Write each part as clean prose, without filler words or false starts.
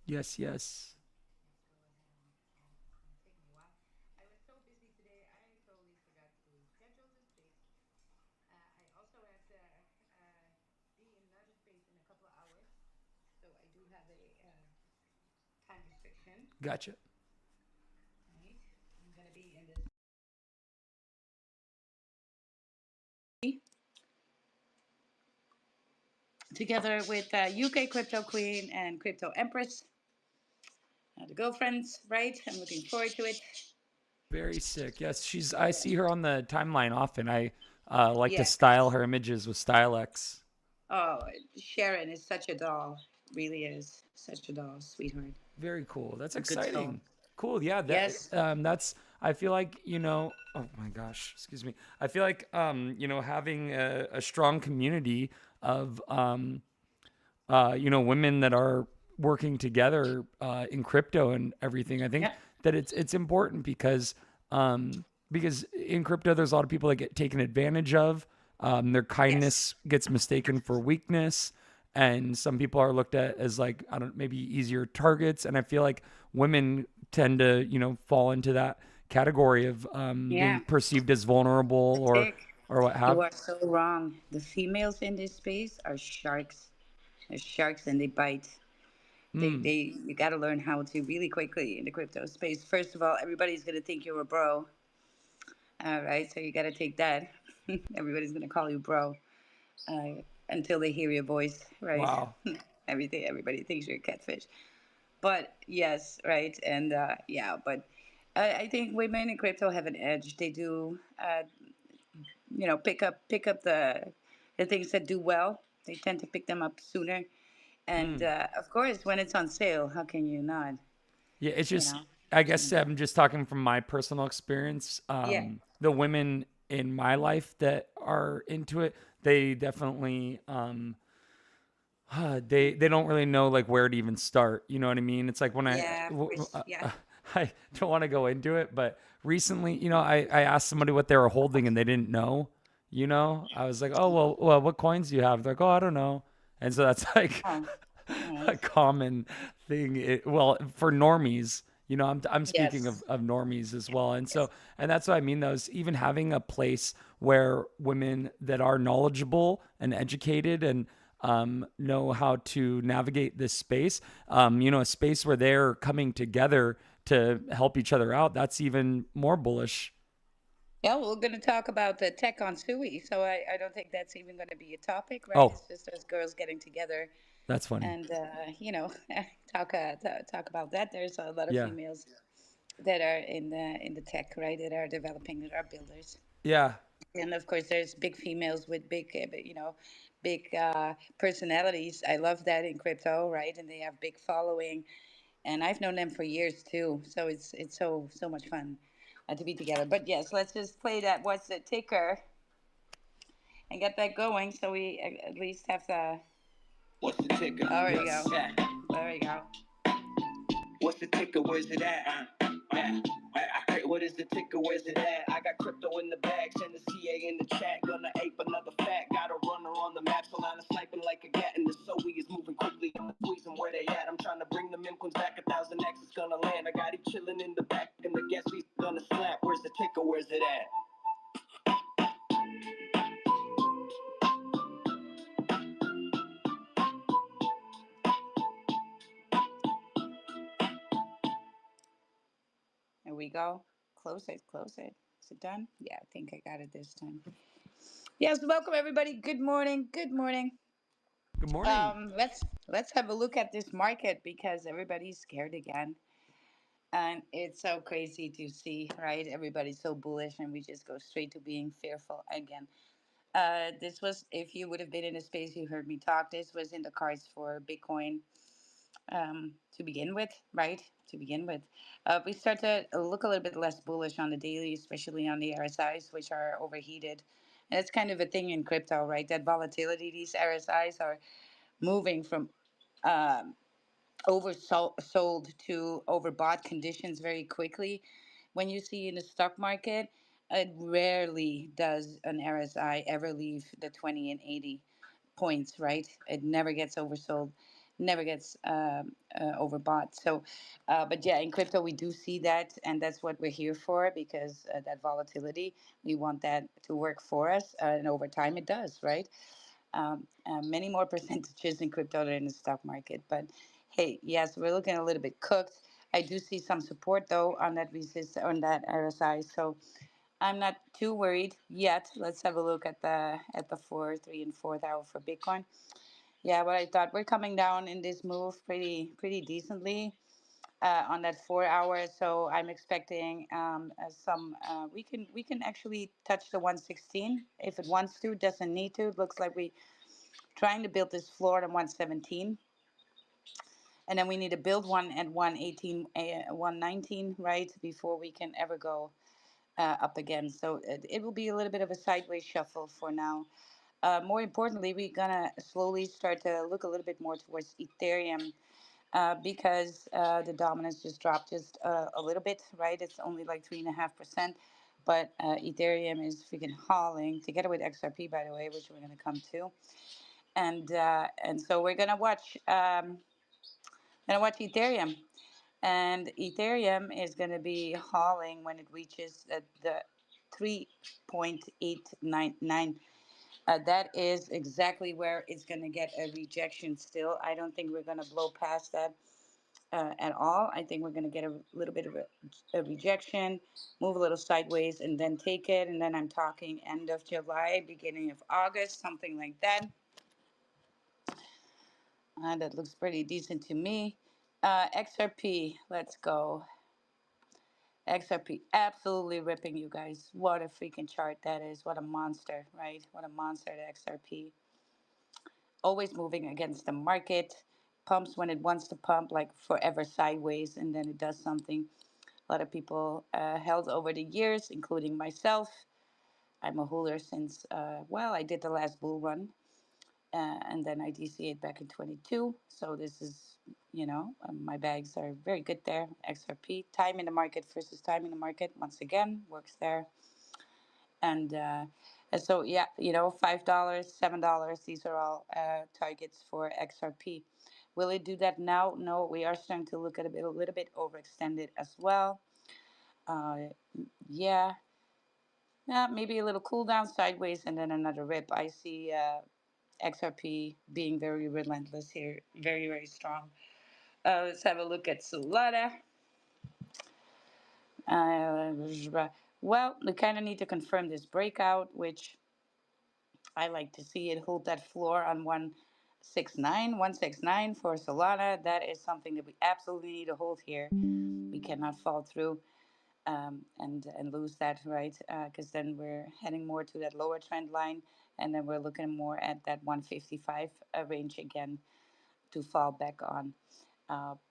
Yes, yes. Taking a while. I was so busy today, I totally forgot to schedule the space. I also had to be in another space in a couple of hours, so I do have a time restriction. Gotcha. Right, I'm gonna be in this together with UK Crypto Queen and Crypto Empress, the girlfriends. Right, I'm looking forward to it. Very sick. Yes, she's. I see her on the timeline often. I like to Yes. style her images with StyleX. Oh, Sharon is such a doll. Really is such a doll, sweetheart. Very cool. That's A good soul. exciting. Cool. Yeah. Yes. That's. I feel like Oh my gosh. Excuse me. I feel like having a strong community of women that are working together in crypto and everything. I think Yeah. that it's important because in crypto there's a lot of people that get taken advantage of. Their Yes. kindness gets mistaken for weakness, and some people are looked at as like I don't maybe easier targets. And I feel like women tend to fall into that category of being Yeah. perceived as vulnerable Tick. or what have. You are so wrong. The females in this space are sharks. They're sharks and they bite. Mm, You got to learn how to really quickly in the crypto space. First of all, everybody's gonna think you're a bro. All right, so you got to take that. Everybody's gonna call you bro until they hear your voice, right? wow. Everybody thinks you're a catfish. But yes, right, and yeah, but I think women in crypto have an edge. They do, pick up the things that do well. They tend to pick them up sooner, and Mm. of course, when it's on sale, how can you not? Yeah, it's You just know, I jump guess in. I'm just talking from my personal experience. Yeah. The women in my life that are into it, they definitely they don't really know like where to even start. You know what I mean? It's like when Yeah, of course. Yeah. I don't want to go into it, but recently, I asked somebody what they were holding and they didn't know. I was like, oh well, what coins do you have? They're like, oh, I don't know. And so that's like Oh, all a right. common thing. Well, for normies, I'm speaking Yes. of normies as well. And Yes. so, and that's what I mean, though, is even having a place where women that are knowledgeable and educated and know how to navigate this space, a space where they're coming together to help each other out, that's even more bullish. Yeah, we're going to talk about the tech on Sui, so I don't think that's even going to be a topic, right? Oh, It's just us girls getting together that's funny. and talk about that. There's a lot of Yeah. females that are in the tech, right? That are developing, that are builders, Yeah. and of course, there's big females with big personalities. I love that in crypto, right? And they have big following, and I've known them for years too. So it's so much fun to be together. But yes, let's just play that. What's the ticker? And get that going, so we at least have the. What's the ticker? There we Yes. go. Yeah. There we go. What's the ticker? Where's it at? Yeah. What is the ticker? Where's it at? I got crypto in the bag, send the CA in the chat. Gonna ape another fact. Got a runner on the map, so line of sniping like a gat. And the Zoe is moving quickly. I'm squeezing where they at. I'm trying to bring the Mimquins back. 1,000X is gonna land. I got it chilling in the back, and the guest he's gonna slap. Where's the ticker? Where's it at? There we go. Close it. Close it. Is it done? Yeah, I think I got it this time. Yes, welcome everybody. Good morning. Good morning. Good morning. Let's have a look at this market because everybody's scared again. And it's so crazy to see, right? Everybody's so bullish, and we just go straight to being fearful again. This was, if you would have been in a space, you heard me talk. This was in the cards for Bitcoin to begin with, right? To begin with, we start to look a little bit less bullish on the daily, especially on the RSIs, which are overheated. And it's kind of a thing in crypto, right? That volatility, these RSIs are moving from um, oversold to overbought conditions very quickly. When you see in the stock market, it rarely does an RSI ever leave the 20 and 80 points, right? It never gets oversold. never gets overbought. So, but yeah, in crypto we do see that, and that's what we're here for, because that volatility, we want that to work for us, and over time it does, right? Many more percentages in crypto than in the stock market. But hey, yes, we're looking a little bit cooked. I do see some support though on that resist on that RSI, so I'm not too worried yet. Let's have a look at the 4, 3, and 4th hour for Bitcoin. Yeah, what I thought, we're coming down in this move pretty decently on that 4 hour. So I'm expecting some. We can actually touch the 116 if it wants to. Doesn't need to. It looks like we trying to build this floor at 117, and then we need to build one at 118, 119, right, before we can ever go up again. So it will be a little bit of a sideways shuffle for now. More importantly, we're gonna slowly start to look a little bit more towards Ethereum, because the dominance just dropped just a little bit, right? It's only like 3.5%, but Ethereum is freaking hauling together with XRP, by the way, which we're gonna come to, and so we're gonna watch Ethereum, and Ethereum is gonna be hauling when it reaches the 3.899. That is exactly where it's going to get a rejection still. I don't think we're going to blow past that at all. I think we're going to get a little bit of a rejection, move a little sideways, and then take it. And then I'm talking end of July, beginning of August, something like that. That looks pretty decent to me. XRP, let's go. XRP, absolutely ripping, you guys. What a freaking chart that is. What a monster, right? What a monster, the XRP. Always moving against the market, pumps when it wants to pump, like forever sideways, and then it does something. A lot of people held over the years, including myself. I'm a holder since, well, I did the last bull run, and then I DCA'd back in 22. So this is, my bags are very good there. XRP, time in the market versus time in the market, once again, works there. And so yeah, $5, $7, these are all targets for XRP. Will it do that now? No, we are starting to look at a little bit overextended as well. uh, yeah, yeah, maybe a little cool down sideways and then another rip. I see XRP being very relentless here, very very strong. Let's have a look at Solana. uh, well, we kind of need to confirm this breakout, which I like to see it hold that floor on 169 for Solana. That is something that we absolutely need to hold here. We cannot fall through and lose that, right? Because then we're heading more to that lower trend line, and then we're looking more at that 155 range again to fall back on.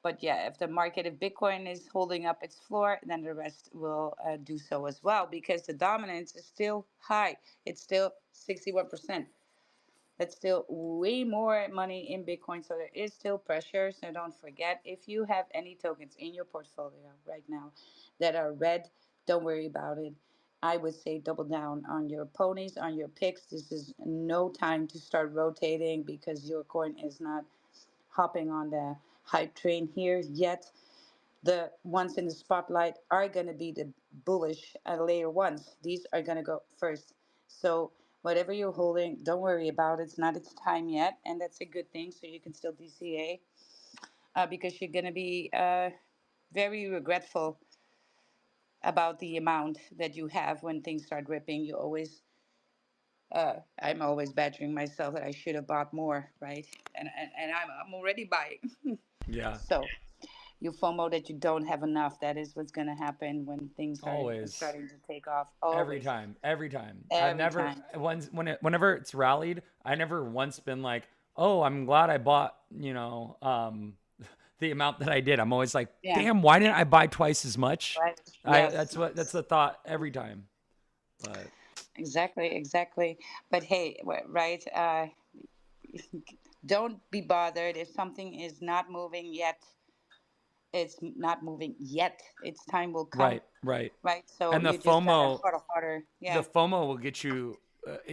But yeah, if Bitcoin is holding up its floor, then the rest will do so as well, because the dominance is still high. It's still 61%. That's still way more money in Bitcoin. So there is still pressure. So don't forget, if you have any tokens in your portfolio right now that are red, don't worry about it. I would say double down on your ponies, on your picks. This is no time to start rotating, because your coin is not hopping on the hype train here yet. The ones in the spotlight are going to be the bullish layer ones. These are going to go first. So whatever you're holding, don't worry about it. It's not its time yet, and that's a good thing. So you can still DCA, because you're going to be very regretful about the amount that you have when things start ripping. I'm always badgering myself that I should have bought more, right? And I'm already buying. Yeah, So you FOMO that you don't have enough. That is what's going to happen when things are always. starting to take off. Every Always, time, every time. I've every never time. whenever it's rallied, I never once been like, "Oh, I'm glad I bought," the amount that I did. I'm always like, Yeah, "Damn, why didn't I buy twice as much?" right. I Yes, that's the thought every time. But exactly, exactly. But hey, right? Don't be bothered if something is not moving yet. It's not moving yet. Its time will come, right, right. right? So And the you just gotta FOMO, huddle harder. the Yeah. FOMO will get you.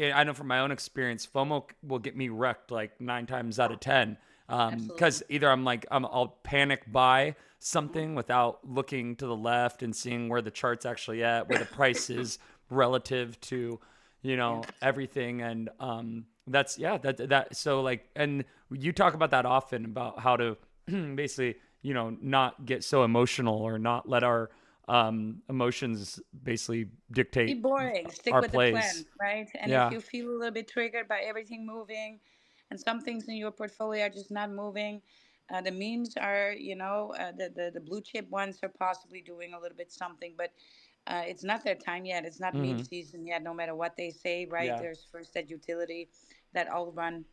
I know from my own experience, FOMO will get me wrecked like 9 times out of 10. Absolutely. Because either I'll panic buy something without looking to the left and seeing where the chart's actually at, where the price is relative to, Yeah. everything. And that's, yeah, that so like, and you talk about that often, about how to basically, not get so emotional, or not let our emotions basically Be dictate boring. Stick our with the plays. plan, right? And if Yeah. you feel a little bit triggered by everything moving, and some things in your portfolio are just not moving, the memes are, the blue chip ones are possibly doing a little bit something, but it's not their time yet. It's not meme Mm-hmm. season yet. No matter what they say, right? Yeah. There's first that utility that all run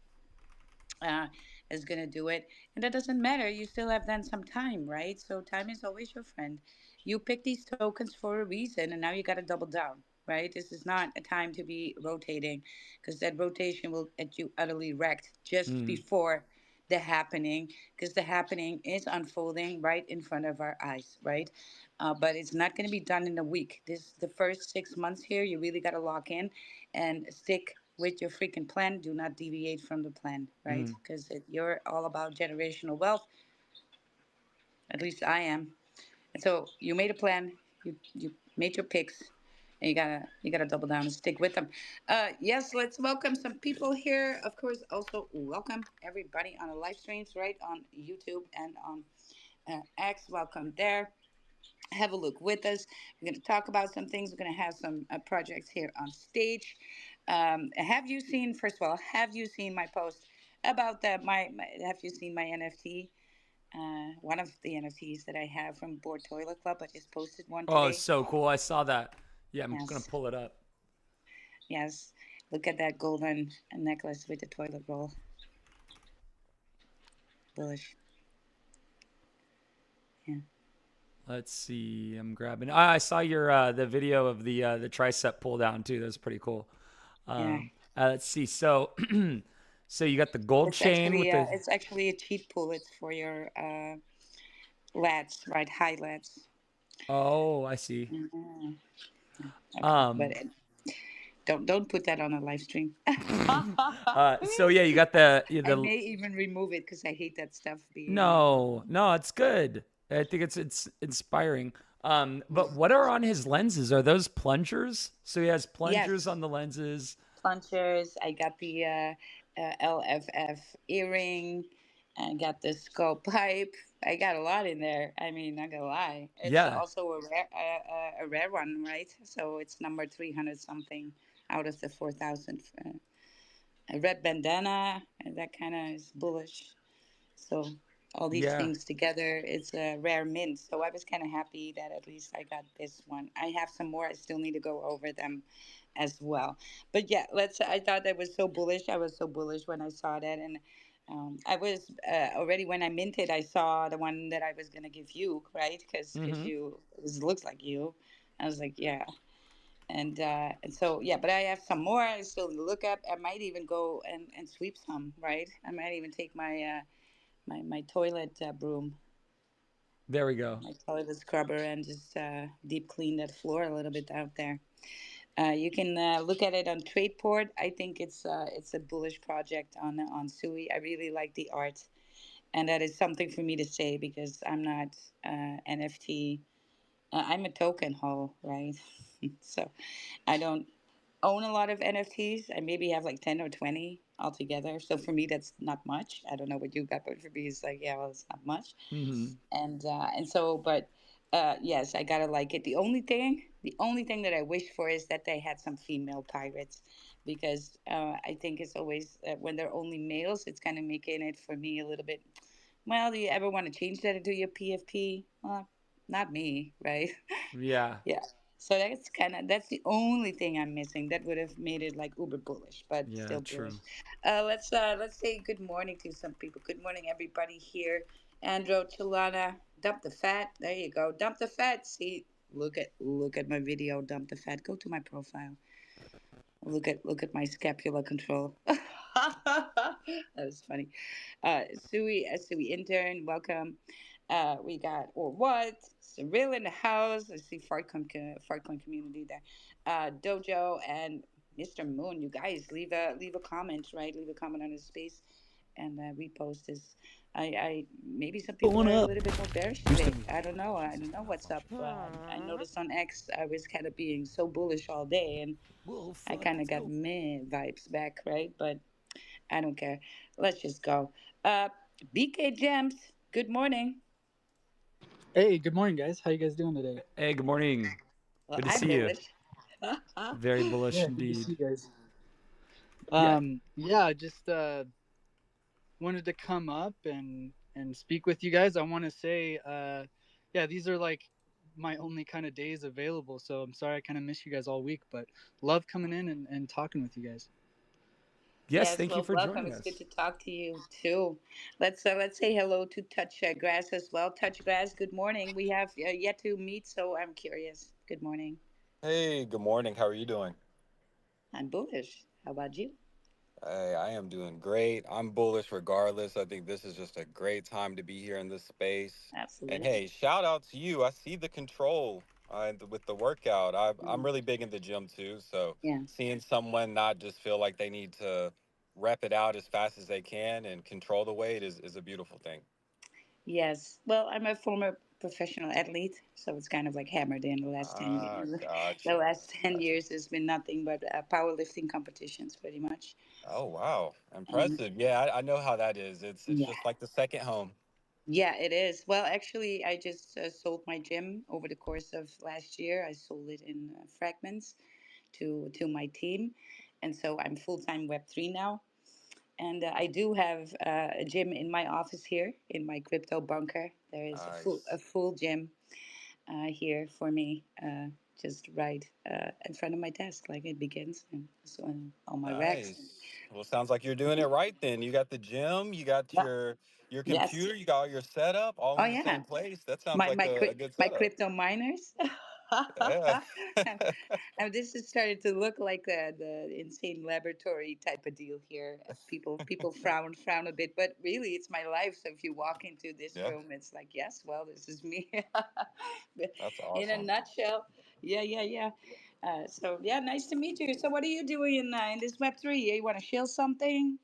uh, is going to do it. And that doesn't matter. You still have then some time, right? So time is always your friend. You pick these tokens for a reason, and now you got to double down, right? This is not a time to be rotating, because that rotation will get you utterly wrecked just Mm. before the happening, because the happening is unfolding right in front of our eyes, right? But it's not going to be done in a week. This the first 6 months here. You really got to lock in and stick with your freaking plan. Do not deviate from the plan, right? Mm. Because you're all about generational wealth. At least I am. And so you made a plan. You made your picks, and you gotta double down and stick with them. Yes, let's welcome some people here. Of course, also welcome everybody on the live streams, right, on YouTube and on X. Welcome there. Have a look with us. We're going to talk about some things. We're going to have some projects here on stage. Have you seen, first of all, have you seen my post about have you seen my NFT? One of the NFTs that I have from Board Toilet Club. I just posted one Oh, it's today. so cool. I saw that. Yeah, I'm gonna Yes, pull it up. yes. Look at that golden necklace with the toilet roll. Bullish. Yeah, Let's see. I'm grabbing. I saw your the video of the tricep pull down too. That was pretty cool. yeah. Let's see. So, so you got the gold chain with the. It's actually a cheat pool. It's for your lats, right? High lats. Oh, I see. Mhm. Okay, but Um, don't put that on a live stream. I so yeah, you got the. may even remove it because I hate that stuff being. No, no, it's good. I think it's inspiring. But what are on his lenses? Are those plungers? So he has plungers Yes, on the lenses. plungers. I got the LFF earring. I got the skull pipe. I got a lot in there. I mean, not gonna lie, it's Yeah, also a rare one, right? So it's number 300 something out of the 4,000. A red bandana, and that kind of is bullish. So all these yeah. things together, it's a rare mint. So I was kind of happy that at least I got this one. I have some more. I still need to go over them as well. But yeah, let's. I thought that was so bullish. I was so bullish when I saw that, and I was already when I minted. I saw the one that I was gonna give you, right? Because Mm-hmm. you this looks like you. I was like, yeah, and so yeah, but I have some more. I still need to look up. I might even go and sweep some, right? I might even take my toilet broom, There we go. my toilet scrubber, and just deep clean that floor a little bit out there. You can look at it on Tradeport. I think it's a bullish project on Sui. I really like the art, and that is something for me to say because I'm not NFT. I'm a token hole, right? So I don't own a lot of NFTs. I maybe have like 10 or 20 altogether. So for me, that's not much. I don't know what you got, but for me, it's like, yeah, well, it's not much. Mm-hmm. And so, but yes, I gotta like it. The only thing that I wish for is that they had some female pirates, because I think it's always when they're only males, it's kind of making it for me a little bit. Well, do you ever want to change that into your PFP? Well, not me, right? Yeah, Yeah. So that's the only thing I'm missing. That would have made it like uber bullish, but yeah, still bullish. true. Let's say good morning to some people. Good morning, everybody here. Andro, Chalana, dump the fat. There you go. Dump the fat. See, look at my video. Dump the fat. Go to my profile. Look at my scapular control. That was funny. Sui intern, welcome. We got or what? Cyril in the house. I see Fartcoin community there. Dojo and Mr. Moon. You guys leave a comment, right? Leave a comment on his space. and repost this. I maybe some people Going are a up. little bit more bearish Boosting today. me. I don't know. I don't know what's up. I noticed on X I was kind of being so bullish all day, and Whoa, I fuck. kind of Let's got go. meh vibes back, right? But I don't care. Let's just go. BK Gems. Good morning. Hey, good morning, guys. How you guys doing today? Hey, good morning. Well, Good to I'm see you. bullish. Very bullish Yeah, good to see indeed. you guys. Yeah. Yeah, I just wanted to come up and speak with you guys. I want to say, yeah, these are like my only kind of days available, so I'm sorry I kind of missed you guys all week, but love coming in and talking with you guys. Yes, Yes, thank you well, for welcome. joining It's good us. to talk to you too. Let's say hello to Touch Grass as well. Touch Grass. Good morning. We have yet to meet, so I'm curious. Good morning. Hey, good morning. How are you doing? I'm bullish. How about you? Hey, I am doing great. I'm bullish regardless. I think this is just a great time to be here in this space. And Absolutely. hey, shout out to you. I see the control with the workout. I'm Mm, really big in the gym too. So yeah. seeing someone not just feel like they need to rep it out as fast as they can and control the weight is a beautiful thing. Yes. Well, I'm a former professional athlete, so it's kind of like hammered in the last 10 Ah, years. The gotcha. last 10 Gotcha. years has been nothing but powerlifting competitions, pretty much. Oh, wow. And Impressive. Yeah, I know how that is. It's yeah. just like the second home. Yeah, it is. Well, actually, I just sold my gym over the course of last year. I sold it in fragments to my team, and so I'm full time Web3 now. And I do have a gym in my office here in my crypto bunker. There is a Nice. full gym here for me, just right in front of my desk, like it begins, and so all my racks. Nice. Well, sounds like you're doing it right then. You got the gym, you got Yeah. your Yes. computer, you got all your setup all Oh in the yeah. same place. That sounds my like my a good my setup. crypto miners. Yeah. And this has started to look like the insane laboratory type of deal here. People frown a bit, but really it's my life. So if you walk into this Yeah. room, it's like, yes, well, this is me. That's In a awesome. nutshell. Yeah, yeah, yeah. So yeah, nice to meet you. So what are you doing in this Web3? You want to share something?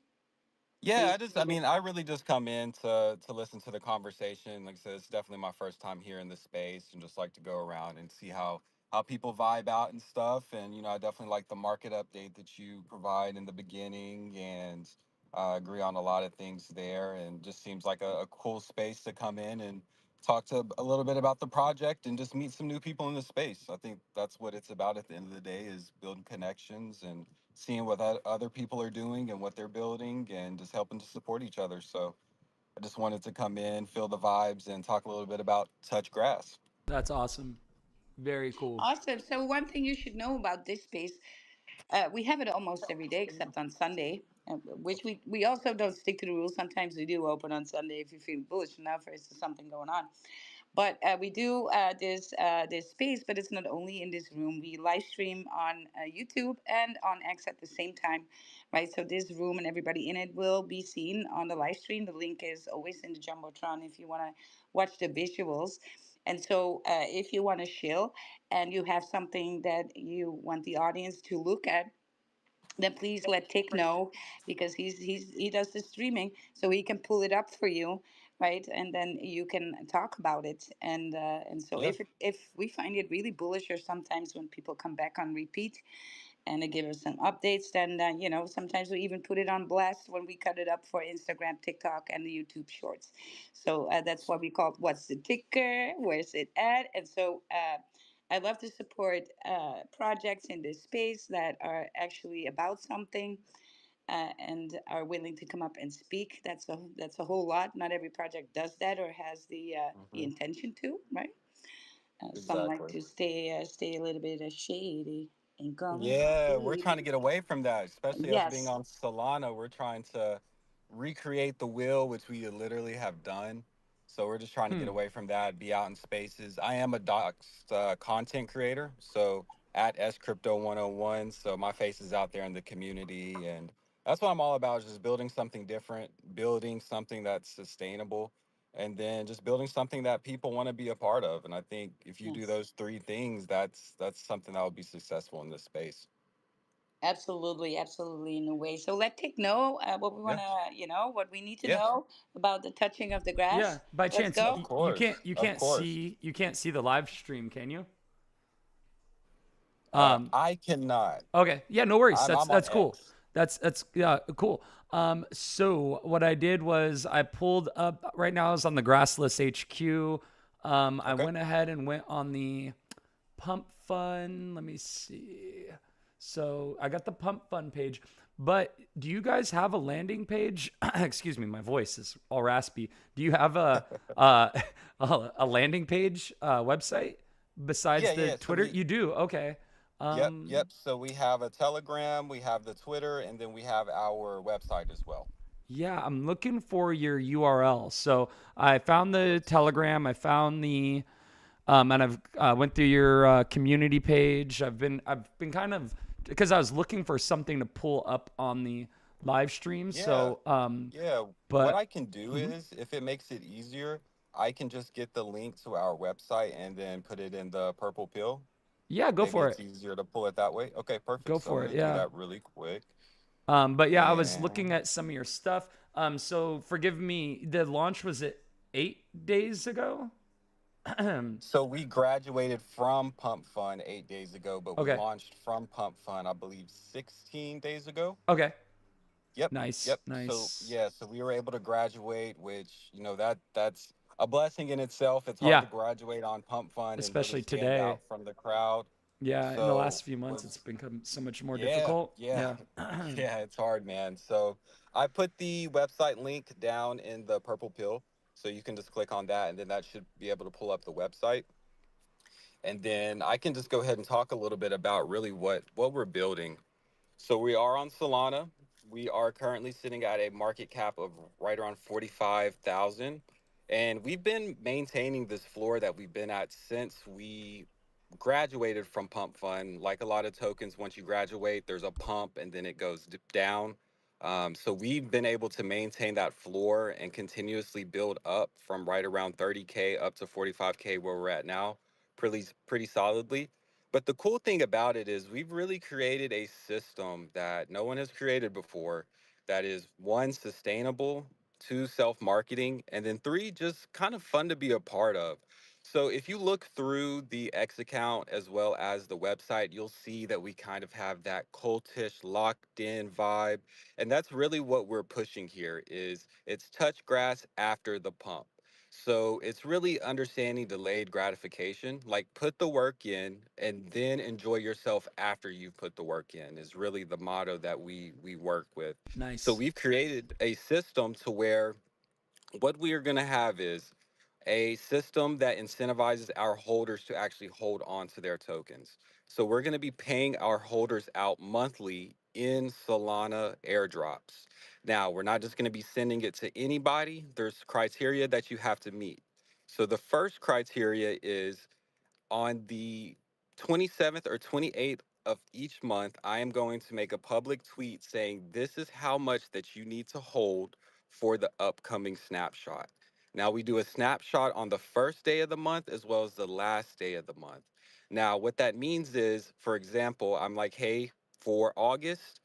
Are Yeah, you I mean, I really just come in to listen to the conversation. Like I said, it's definitely my first time here in this space, and just like to go around and see how people vibe out and stuff. And I definitely like the market update that you provide in the beginning, and agree on a lot of things there. And just seems like a cool space to come in and talk to a little bit about the project and just meet some new people in the space. I think that's what it's about at the end of the day, is building connections and seeing what other people are doing and what they're building, and just helping to support each other. So I just wanted to come in, feel the vibes, and talk a little bit about Touch Grass. That's awesome. Very cool. awesome? So one thing you should know about this space. We have it almost every day except on Sunday, which we also don't stick to the rules. Sometimes we do open on Sunday if you feel bullish enough or is there something going on. But we do this space, but it's not only in this room. We live stream on YouTube and on X at the same time, right? So this room and everybody in it will be seen on the live stream. The link is always in the jumbotron if you want to watch the visuals. And so, if you want to chill and you have something that you want the audience to look at, then please let Tick know because he does the streaming, so he can pull it up for you, right? And then you can talk about it. And so Yeah, if we find it really bullish, or sometimes when people come back on repeat and they give us some updates, then sometimes we even put it on blast when we cut it up for Instagram, TikTok, and the YouTube Shorts. So that's what we call what's the ticker, where's it at, and so. I love to support projects in this space that are actually about something and are willing to come up and speak. That's a whole lot. Not every project does that or has the hmm intention to, right? Some like exactly. to stay a little bit shady and going Yeah, we're trying to shady. get away from that, especially us being Yes, on Solana. We're trying to recreate the wheel, which we literally have done. So we're just trying to get Hmm. away from that, be out in spaces. I am a docs content creator, so at S Crypto 101. So my face is out there in the community, and that's what I'm all about, is just building something different, building something that's sustainable, and then just building something that people want to be a part of. And I think if you do yes. those three things, that's something that will be successful in this space. Absolutely, absolutely, in a way. So let Tick know what we want Yeah. to, what we need to Yeah. know about the touching of the grass. Yeah. By Let's chance, go. Of course. you Of can't course. see the live stream, can you? Um, I cannot. Okay. Yeah, no worries. I'm on That's cool. X. That's yeah, cool. So what I did was I pulled up right now I was on the Grassless HQ. I Okay. went ahead and went on the Pump Fun. Let me see. So I got the Pump Fun page, but do you guys have a landing page? Excuse me, my voice is all raspy. Do you have a a landing page website besides Yeah, the yeah. So Twitter? we You do. Okay. Yep, yep. So we have a Telegram, we have the Twitter, and then we have our website as well. Yeah, I'm looking for your URL. So I found the Telegram. I found the and I've went through your community page. I've been kind of because I was looking for something to pull up on the live stream. Yeah, So yeah. What I but can do is, if it makes it easier, I can just get the link to our website and then put it in the purple pill. yeah, go Maybe for it's it. easier to pull it that way. Okay, perfect. Go So I'm for gonna it. do Yeah. that really quick. But yeah, I was looking And at some of your stuff. So forgive me. The launch was it 8 days ago? so we graduated from Pump Fun 8 days ago, but we Okay. launched from Pump Fun, I believe, 16 days ago. Okay. Yep, Nice. yep. So Nice. yeah, so we were able to graduate, which that's a blessing in itself. It's hard Yeah. to graduate on Pump Fund and really Especially stand today. out from the crowd. Yeah, in the last So few months, it's was become so much more yeah, difficult. yeah, Yeah. yeah. It's hard, man. So I put the website link down in the purple pill, so you can just click on that, and then that should be able to pull up the website. And then I can just go ahead and talk a little bit about really what we're building. So we are on Solana. We are currently sitting at a market cap of right around 45,000. And we've been maintaining this floor that we've been at since we graduated from Pump Fund. Like a lot of tokens, once you graduate, there's a pump and then it goes down. So we've been able to maintain that floor and continuously build up from right around 30K up to 45K where we're at now, pretty solidly. But the cool thing about it is we've really created a system that no one has created before that is one, sustainable, two, self-marketing, and then three, just kind of fun to be a part of. So if you look through the X account as well as the website, you'll see that we kind of have that cultish locked in vibe. And that's really what we're pushing here is it's touch grass after the pump. So it's really understanding delayed gratification. Like put the work in and then enjoy yourself after you've put the work in is really the motto that we work with. So Nice. we've created a system to where what we are going to have is a system that incentivizes our holders to actually hold on to their tokens. So we're going to be paying our holders out monthly in Solana airdrops. Now, we're not just going to be sending it to anybody. There's criteria that you have to meet. So the first criteria is on the 27th or 28th of each month, I am going to make a public tweet saying this is how much that you need to hold for the upcoming snapshot. Now, we do a snapshot on the first day of the month as well as the last day of the month. Now, what that means is, for example, I'm like, hey, for August,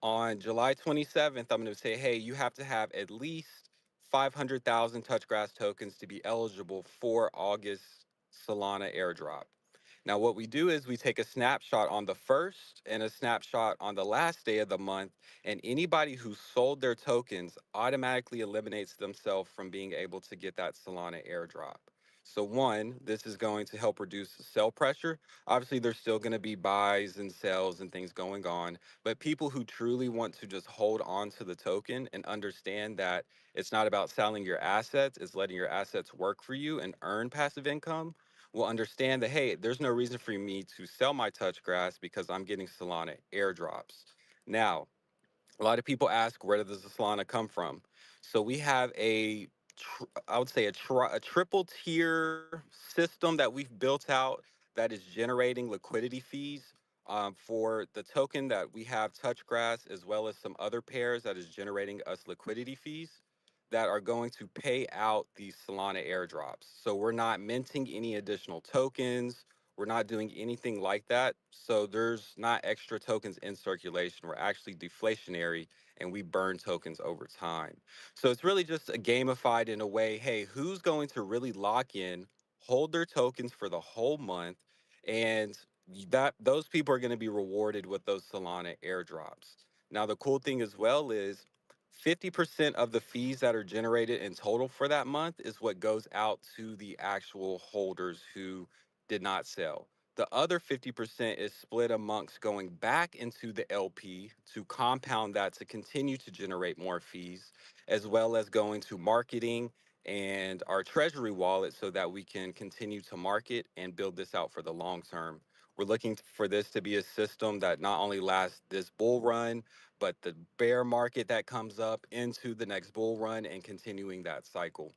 on July 27th, I'm going to say, hey, you have to have at least 500,000 Touchgrass tokens to be eligible for August Solana airdrop. Now, what we do is we take a snapshot on the first and a snapshot on the last day of the month, and anybody who sold their tokens automatically eliminates themselves from being able to get that Solana airdrop. So, one, this is going to help reduce sell pressure. Obviously, there's still going to be buys and sells and things going on, but people who truly want to just hold on to the token and understand that it's not about selling your assets, it's letting your assets work for you and earn passive income will understand that, hey, there's no reason for me to sell my touch grass because I'm getting Solana airdrops. Now, a lot of people ask, where does the Solana come from? So we have I would say a triple tier system that we've built out that is generating liquidity fees for the token that we have Touchgrass, as well as some other pairs that is generating us liquidity fees that are going to pay out these Solana airdrops. So we're not minting any additional tokens. We're not doing anything like that. So there's not extra tokens in circulation. We're actually deflationary and we burn tokens over time. So it's really just a gamified in a way, hey, who's going to really lock in, hold their tokens for the whole month, and that those people are going to be rewarded with those Solana airdrops. Now the cool thing as well is 50% of the fees that are generated in total for that month is what goes out to the actual holders who did not sell. The other 50% is split amongst going back into the LP to compound that to continue to generate more fees, as well as going to marketing and our treasury wallet so that we can continue to market and build this out for the long term. We're looking for this to be a system that not only lasts this bull run, but the bear market that comes up into the next bull run and continuing that cycle.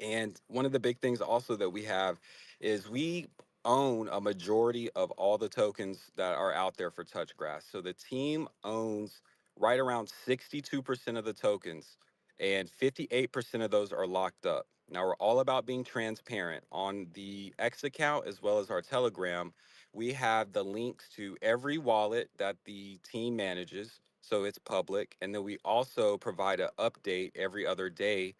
And one of the big things also that we have is we own a majority of all the tokens that are out there for Touchgrass. So the team owns right around 62% of the tokens, and 58% of those are locked up. Now, we're all about being transparent. On the X account as well as our Telegram, we have the links to every wallet that the team manages. So it's public. And then we also provide an update every other day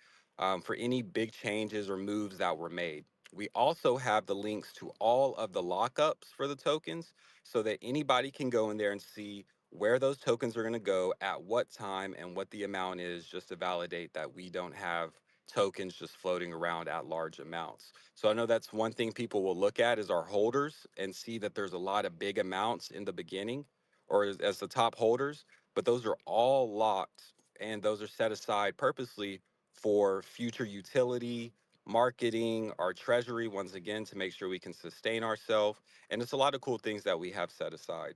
for any big changes or moves that were made. We also have the links to all of the lockups for the tokens so that anybody can go in there and see where those tokens are going to go at what time and what the amount is, just to validate that we don't have tokens just floating around at large amounts. So I know that's one thing people will look at is our holders and see that there's a lot of big amounts in the beginning or as the top holders, but those are all locked and those are set aside purposely for future utility, marketing, our treasury, once again, to make sure we can sustain ourselves. And it's a lot of cool things that we have set aside.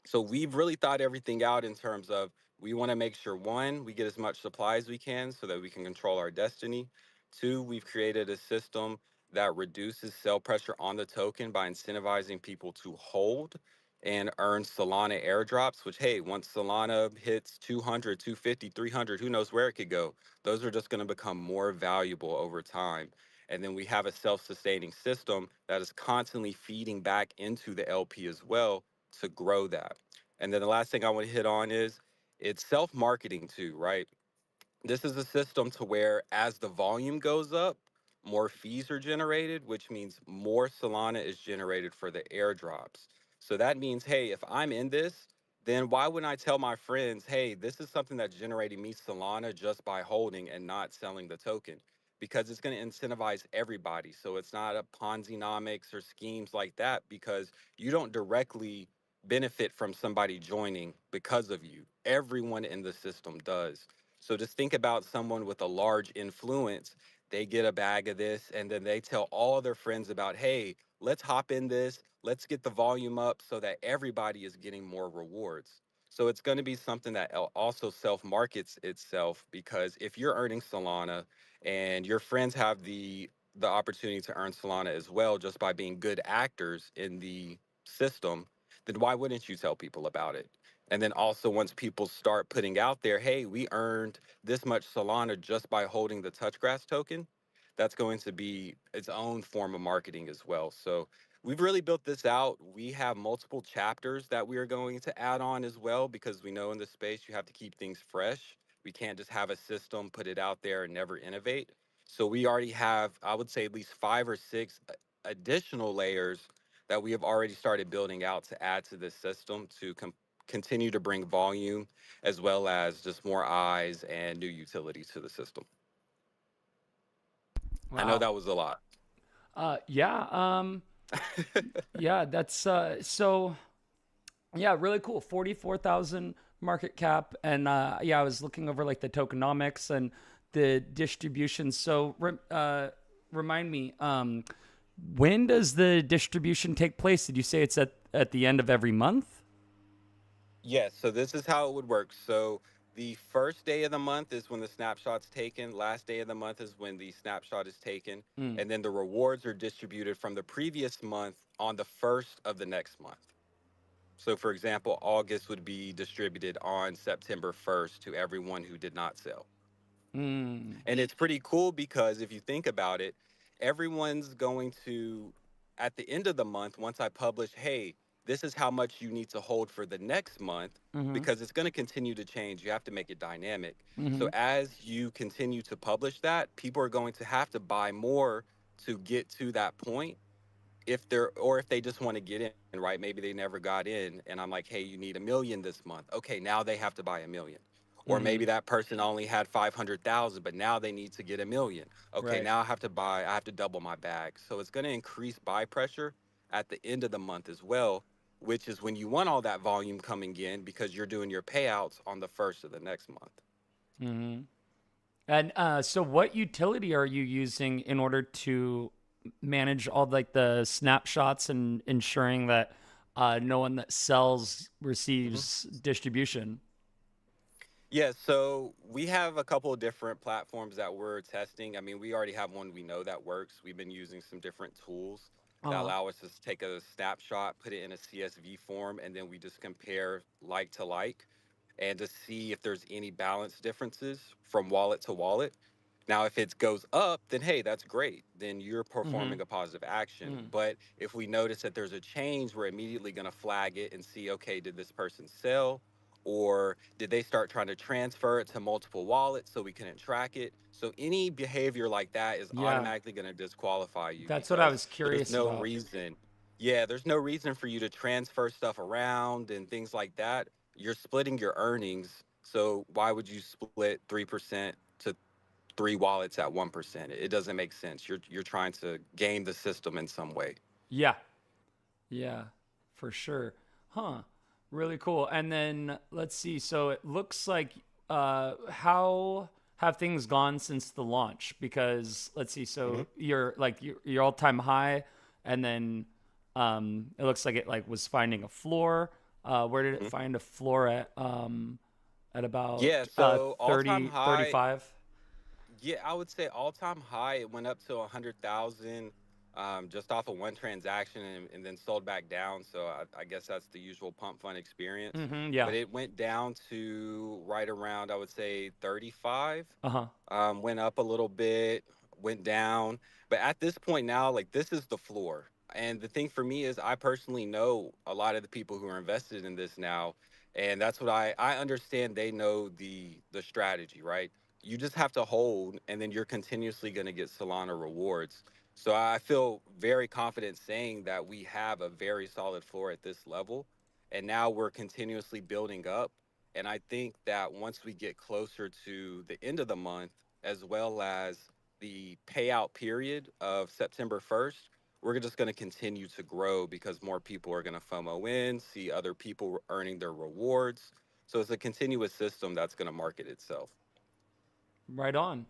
So we've really thought everything out in terms of we want to make sure one, we get as much supply as we can so that we can control our destiny. Two, we've created a system that reduces sell pressure on the token by incentivizing people to hold and earn Solana airdrops, which, hey, once Solana hits 200, 250, 300, who knows where it could go? Those are just going to become more valuable over time. And then we have a self sustaining system that is constantly feeding back into the LP as well to grow that. And then the last thing I want to hit on is it's self marketing too, right? This is a system to where as the volume goes up, more fees are generated, which means more Solana is generated for the airdrops. So that means, hey, if I'm in this, then why wouldn't I tell my friends, hey, this is something that's generating me Solana just by holding and not selling the token? Because it's going to incentivize everybody. So it's not a Ponzi-nomics or schemes like that because you don't directly benefit from somebody joining because of you. Everyone in the system does. So just think about someone with a large influence. They get a bag of this and then they tell all their friends about, hey, let's hop in this. Let's get the volume up so that everybody is getting more rewards. So it's going to be something that also self markets itself because if you're earning Solana and your friends have the opportunity to earn Solana as well just by being good actors in the system, then why wouldn't you tell people about it? And then also once people start putting out there, hey, we earned this much Solana just by holding the Touchgrass token, that's going to be its own form of marketing as well. So we've really built this out. We have multiple chapters that we are going to add on as well because we know in this space you have to keep things fresh. We can't just have a system, put it out there and never innovate. So we already have, I would say, at least 5 or 6 additional layers that we have already started building out to add to this system to continue to bring volume as well as just more eyes and new utilities to the system. I know Wow. that was a lot. Yeah. Yeah. That's so. Yeah, really cool. 44,000 market cap. And yeah, I was looking over like the tokenomics and the distribution. So remind me, when does the distribution take place? Did you say it's at the end of every month? Yes, so this is how it would work. So the first day of the month is when the snapshot's taken. Last day of the month is when the snapshot is taken. Mm. And then the rewards are distributed from the previous month on the first of the next month. So, for example, August would be distributed on September 1st to everyone who did not sell. Mm. And it's pretty cool because if you think about it, everyone's going to at the end of the month, once I publish, hey, this is how much you need to hold for the next month, Mm-hmm. because it's going to continue to change. You have to make it dynamic. Mm-hmm. So as you continue to publish that, people are going to have to buy more to get to that point, if they're, or if they just want to get in, right? Maybe they never got in, and I'm like, hey, you need 1 million this month. Okay, now they have to buy 1 million. Or maybe Mm-hmm. that person only had 500,000, but now they need to get 1 million. Okay, Right. now I have to double my bag. So it's going to increase buy pressure at the end of the month as well, which is when you want all that volume coming in, because you're doing your payouts on the first of the next month. Mm-hmm. And so, what utility are you using in order to manage all like the snapshots and ensuring that no one that sells receives distribution? Yeah, so we have a couple of different platforms that we're testing. I mean, we already have one we know that works. We've been using some different tools that Uh allow us to take a snapshot, put it in a CSV form, and then we just compare like to like, and to see if there's any balance differences from wallet to wallet. Now, if it goes up, then hey, that's great. Then you're Mm-hmm. performing a positive action. But if we notice that there's a change, we're immediately going to flag it and see, okay, did this person sell? Or did they start trying to transfer it to multiple wallets so we couldn't track it? So any behavior like that is Yeah, automatically going to disqualify you, that's what I because was there's curious no about. reason. Yeah, there's no reason for you to transfer stuff around and things like that. You're splitting your earnings. So why would you split 3% to three wallets at 1%? It doesn't make sense. You're trying to game the system in some way. Yeah, yeah, for sure. Huh. Really cool. And then let's see. So it looks like how have things gone since the launch? Because let's see. So you're like your all time high, and then it looks like it like was finding a floor. Where did it find a floor at about Yeah, so all time 30 high. 35? Yeah, I would say all time high. It went up to 100,000, just off of one transaction, and then sold back down. So I guess that's the usual pump fund experience. Mm-hmm. But Yeah. it went down to right around, I would say, 35. Uh huh. Went up a little bit, went down. But at this point now, like, this is the floor. And the thing for me is, I personally know a lot of the people who are invested in this now, and that's what I understand. They know the strategy, right? You just have to hold, and then you're continuously going to get Solana rewards. So I feel very confident saying that we have a very solid floor at this level, and now we're continuously building up. And I think that once we get closer to the end of the month, as well as the payout period of September 1st, we're just going to continue to grow, because more people are going to FOMO in, see other people earning their rewards. So it's a continuous system that's going to market itself. Right on.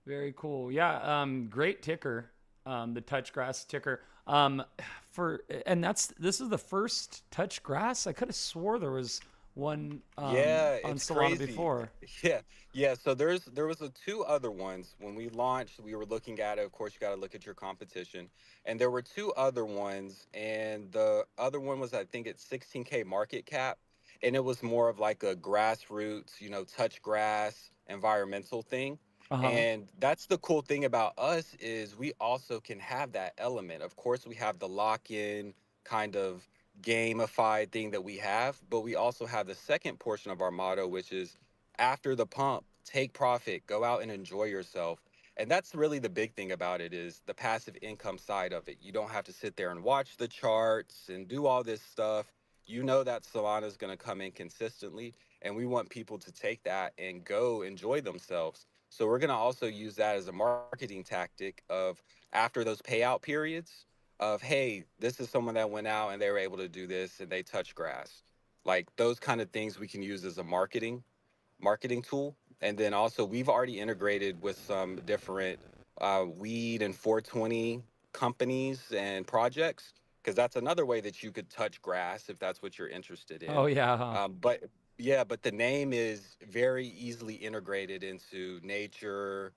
Very cool. Yeah. Great ticker. The touch grass ticker. For and this is the first touch grass. I could have swore there was one Yeah, on it's Solana crazy. before. Yeah, yeah. So there was a two other ones when we launched. We were looking at it. Of course, you got to look at your competition, and there were two other ones, and the other one was, I think, it's 16K market cap, and it was more of like a grassroots, touch grass environmental thing. Uh huh. And that's the cool thing about us, is we also can have that element. Of course, we have the lock in kind of gamified thing that we have, but we also have the second portion of our motto, which is, after the pump, take profit, go out and enjoy yourself. And that's really the big thing about it, is the passive income side of it. You don't have to sit there and watch the charts and do all this stuff. You know that Solana is going to come in consistently, and we want people to take that and go enjoy themselves. So we're going to also use that as a marketing tactic of, after those payout periods, of, hey, this is someone that went out and they were able to do this and they touch grass. Like, those kind of things we can use as a marketing tool. And then also, we've already integrated with some different weed and 420 companies and projects, because that's another way that you could touch grass if that's what you're interested Oh in. yeah. Huh. But yeah, but the name is very easily integrated into nature,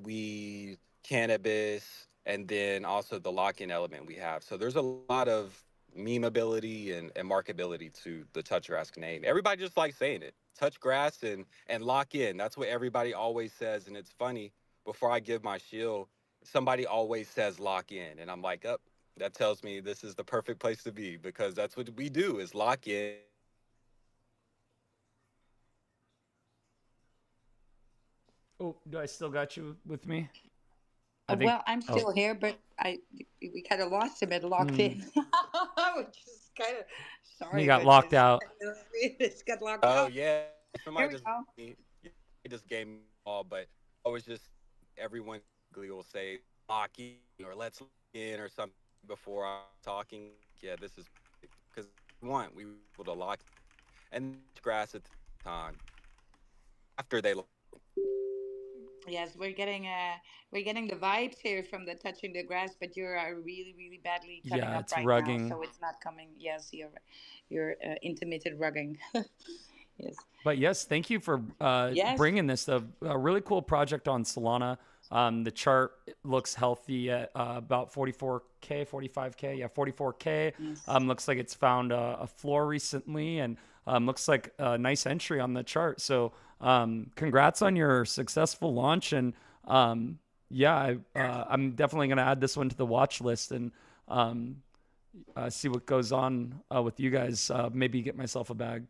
weed, cannabis, and then also the lock-in element we have. So there's a lot of memeability and markability to the touch grass name. Everybody just likes saying it. Touch grass and lock in. That's what everybody always says. And it's funny, before I give my shill, somebody always says lock in, and I'm like, up. That tells me this is the perfect place to be because that's what we do is lock in. Oh, do I still got you with me? I think. Well, I'm Oh, still here, but I we kind of lost him and locked mm, in, which is kind of he sorry, got but locked it's out. it's got locked Oh out. yeah, Here somebody we just go. he just gave me all, but I was just everyone will say lock in or let's lock in or something before I'm talking. Yeah, this is because we were able to lock and grass at the time after they. Yes, we're getting the vibes here from the touching the grass, but you're really really badly cutting Yeah, up it's right now, rugging. so it's not coming. Yes, you're intermittent rugging. Yes, But yes, thank you for yes, bringing this. A really cool project on Solana. The chart looks healthy at about 44K, 45K. Yeah, 44K. yes. Looks like it's found a floor recently and looks like a nice entry on the chart. So congrats on your successful launch. And yeah, I'm definitely going to add this one to the watch list and see what goes on with you guys. Maybe get myself a bag.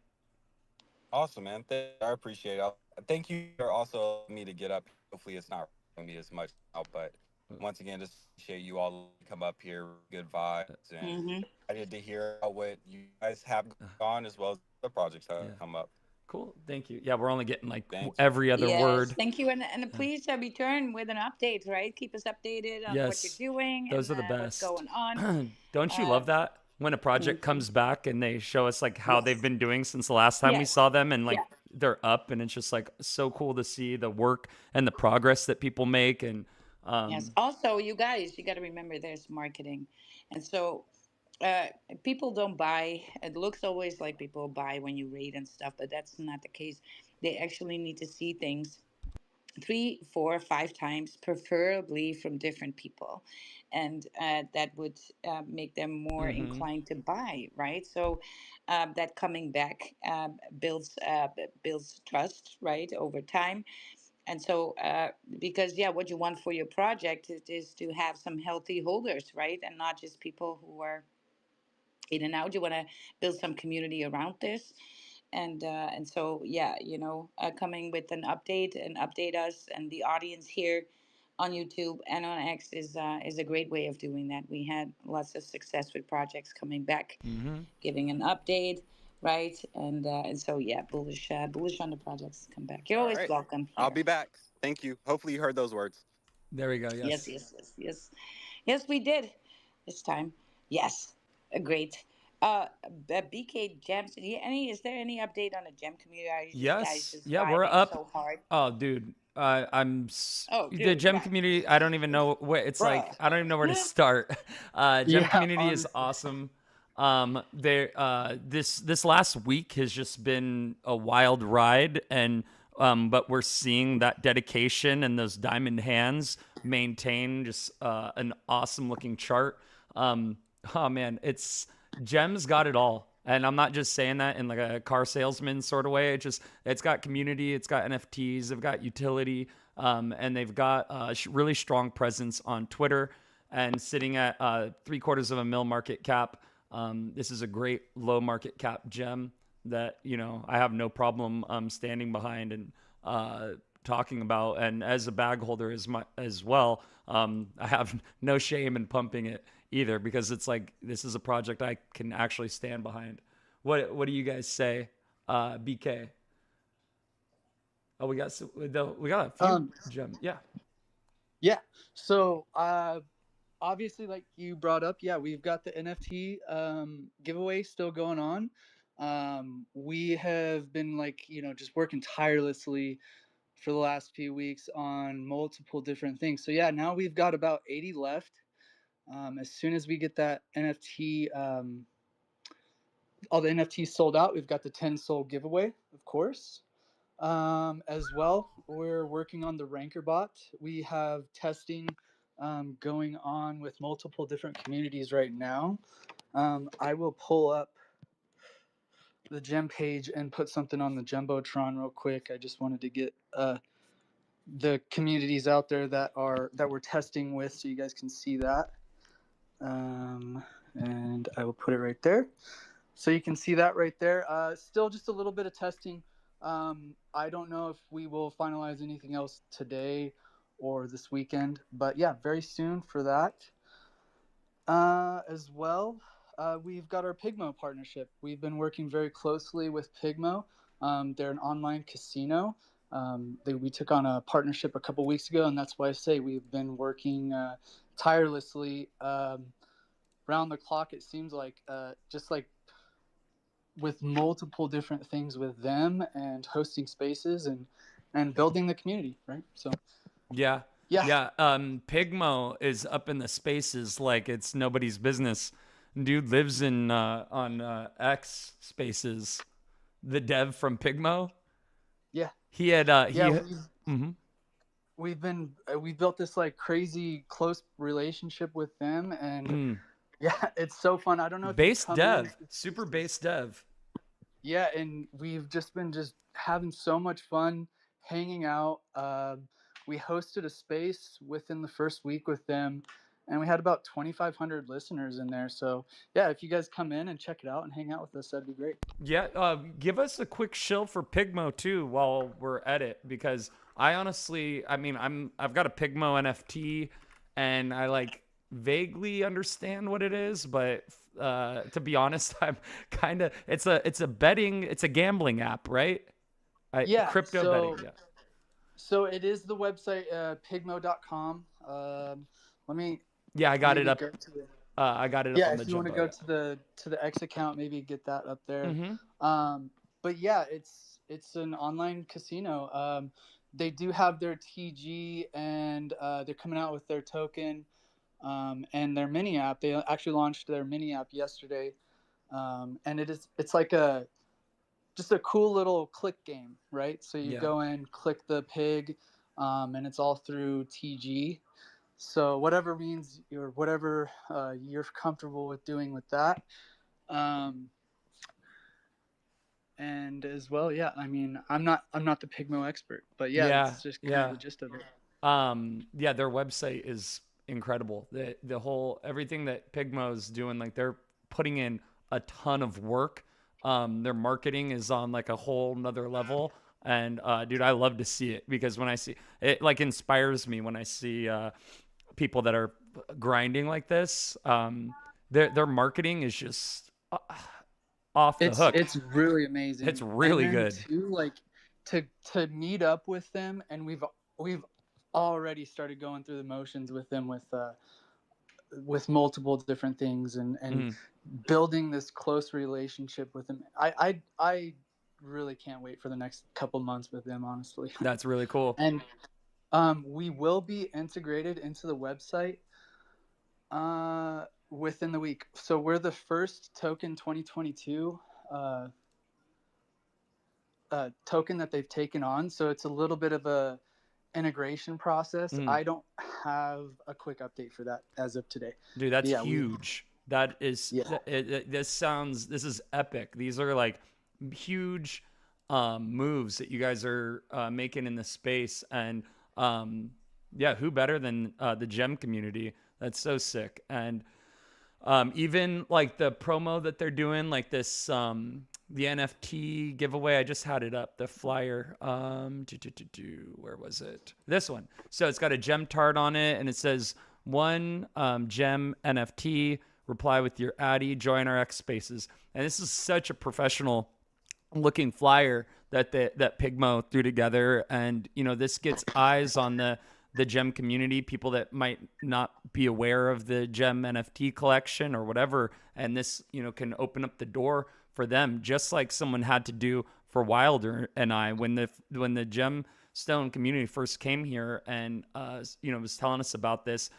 Awesome, man. I appreciate it. Thank you for also allowing me to get up. Hopefully, it's not ruining me as much now, but once again, just appreciate you all come up here, good vibes, and Mm-hmm. excited to hear about what you guys have going on as well as the projects that Yeah. come up. Cool. Thank you. Yeah, we're only getting like Thank you. every other Yes, word. thank you, and please return with an update. Right, keep us updated on what you're Yes, doing those and are the what's best. going on. Don't you Uh, love that? When a project mhm. comes back and they show us like how they've Yes, been doing since the last time we yes, saw them and like yeah. they're up and it's just like so cool to see the work and the progress that people make and Yes. um Also, you guys, you got to remember there's marketing, and so uh, people don't buy. It looks always like people buy when you rate and stuff, but that's not the case. They actually need to see things three, four, five times, preferably from different people, and that would make them more mhm. inclined to buy. Right. So that coming back builds trust. Right, over time. And so, because yeah, what you want for your project is to have some healthy holders, right, and not just people who are in and out. You want to build some community around this, and so yeah, coming with an update and update us and the audience here on YouTube and on X is a great way of doing that. We had lots of success with projects coming back, Mhm. giving an update, right, and so yeah, bullish on the projects come back. You're All always right. welcome I'll here. be back. Thank you. Hopefully, you heard those words. There we go. Yes, Yes. yes, yes, yes. Yes, we did this time. Yes, great. BK Gems. Is there any update on the gem community? Are you guys Yes. just Yeah, we're vibing up. so hard? Oh, dude. Oh, The dude, gem come community. I don't even know what it's on, like. I don't even know where to start. Gem Yeah, community is honestly. awesome. There. This last week has just been a wild ride, and but we're seeing that dedication and those diamond hands maintain just an awesome looking chart. Oh man, it's Gems got it all. And I'm not just saying that in like a car salesman sort of way. It's got community, it's got NFTs, they've got utility, and they've got a really strong presence on Twitter and sitting at 3/4 of a mil market cap. This is a great low market cap gem that I have no problem standing behind and talking about. And as a bag holder as well, I have no shame in pumping it either because it's like this is a project I can actually stand behind. What do you guys say, BK? Oh, we got a few Um, gems. Yeah. yeah. So, obviously, like you brought up, yeah, we've got the NFT giveaway still going on. We have been like, just working tirelessly for the last few weeks on multiple different things. So yeah, now we've got about 80 left. As soon as we get that NFT, all the NFTs sold out, we've got the 10 soul giveaway, of course. As well, we're working on the ranker bot. We have testing going on with multiple different communities right now. I will pull up the gem page and put something on the jumbotron real quick. I just wanted to get the communities out there that we're testing with, so you guys can see that. And I will put it right there, so you can see that right there. Still just a little bit of testing. I don't know if we will finalize anything else today or this weekend, but yeah, very soon for that. As well, we've got our Pigmo partnership. We've been working very closely with Pigmo. They're an online casino. We took on a partnership a couple weeks ago, and that's why I say we've been working tirelessly, round the clock. It seems like, just like with multiple different things with them, and hosting spaces, and building the community, right? So Yeah. yeah. Yeah. Pigmo is up in the spaces like it's nobody's business. Dude lives in on X Spaces. The dev from Pigmo. Yeah. He had Yeah, mhm. we built this like crazy close relationship with them, and Mm. yeah, it's so fun. I don't know if you've Base come in. dev, super base dev. Yeah, and we've just been just having so much fun hanging out. We hosted a space within the first week with them, and we had about 2,500 listeners in there. So yeah, if you guys come in and check it out and hang out with us, that'd be great. Yeah, give us a quick shill for Pigmo too while we're at it, because I honestly, I mean, I've got a Pigmo NFT, and I like vaguely understand what it is, but to be honest, I'm kind of it's a betting, it's a gambling app, right? Yeah, Crypto betting, so yeah. so it is the website, pigmo.com. Let me Yeah, I got it maybe up. go to it. I got it up Yeah, on the if you want to Jumbo. go Yeah. to the X account, maybe get that up there. Mm-hmm. But yeah, it's an online casino. They do have their TG, and they're coming out with their token, and their mini app. They actually launched their mini app yesterday, and it's like a just a cool little click game, right? So you Yeah. go in, click the pig, and it's all through TG. So whatever means whatever you're comfortable with doing with that. Um, and as well, yeah, I mean, I'm not the Pigmo expert, but yeah, Yeah. that's just kind of Yeah. the gist of it. Yeah, their website is incredible. The whole everything that Pigmo's doing, like they're putting in a ton of work. Their marketing is on like a whole nother level. And dude, I love to see it, because when I see it, like inspires me when I see people that are grinding like this. Their marketing is just off the hook. It's really It's amazing, and really then good. too, like to meet up with them, and we've already started going through the motions with them with multiple different things, and Mm, building this close relationship with them. I really can't wait for the next couple months with them, honestly. that's really cool. And we will be integrated into the website within the week. So we're the first token 2022 uh, token that they've taken on. So it's a little bit of a integration process. Mm. I don't have a quick update for that as of today. Dude, that's Yeah, huge. That is, yeah. this is epic. These are like huge moves that you guys are making in the space. And yeah, who better than the gem community? That's so sick. And even like the promo that they're doing, like this, the NFT giveaway. I just had it up, the flyer. Where was it? This one. So it's got a gem tart on it, and it says one gem NFT. Reply with your Addy. Join our X Spaces. And this is such a professional looking flyer that that Pigmo threw together, and this gets eyes on the gem community, people that might not be aware of the gem NFT collection or whatever, and this can open up the door for them, just like someone had to do for Wilder and I when the gemstone community first came here, and was telling us about this.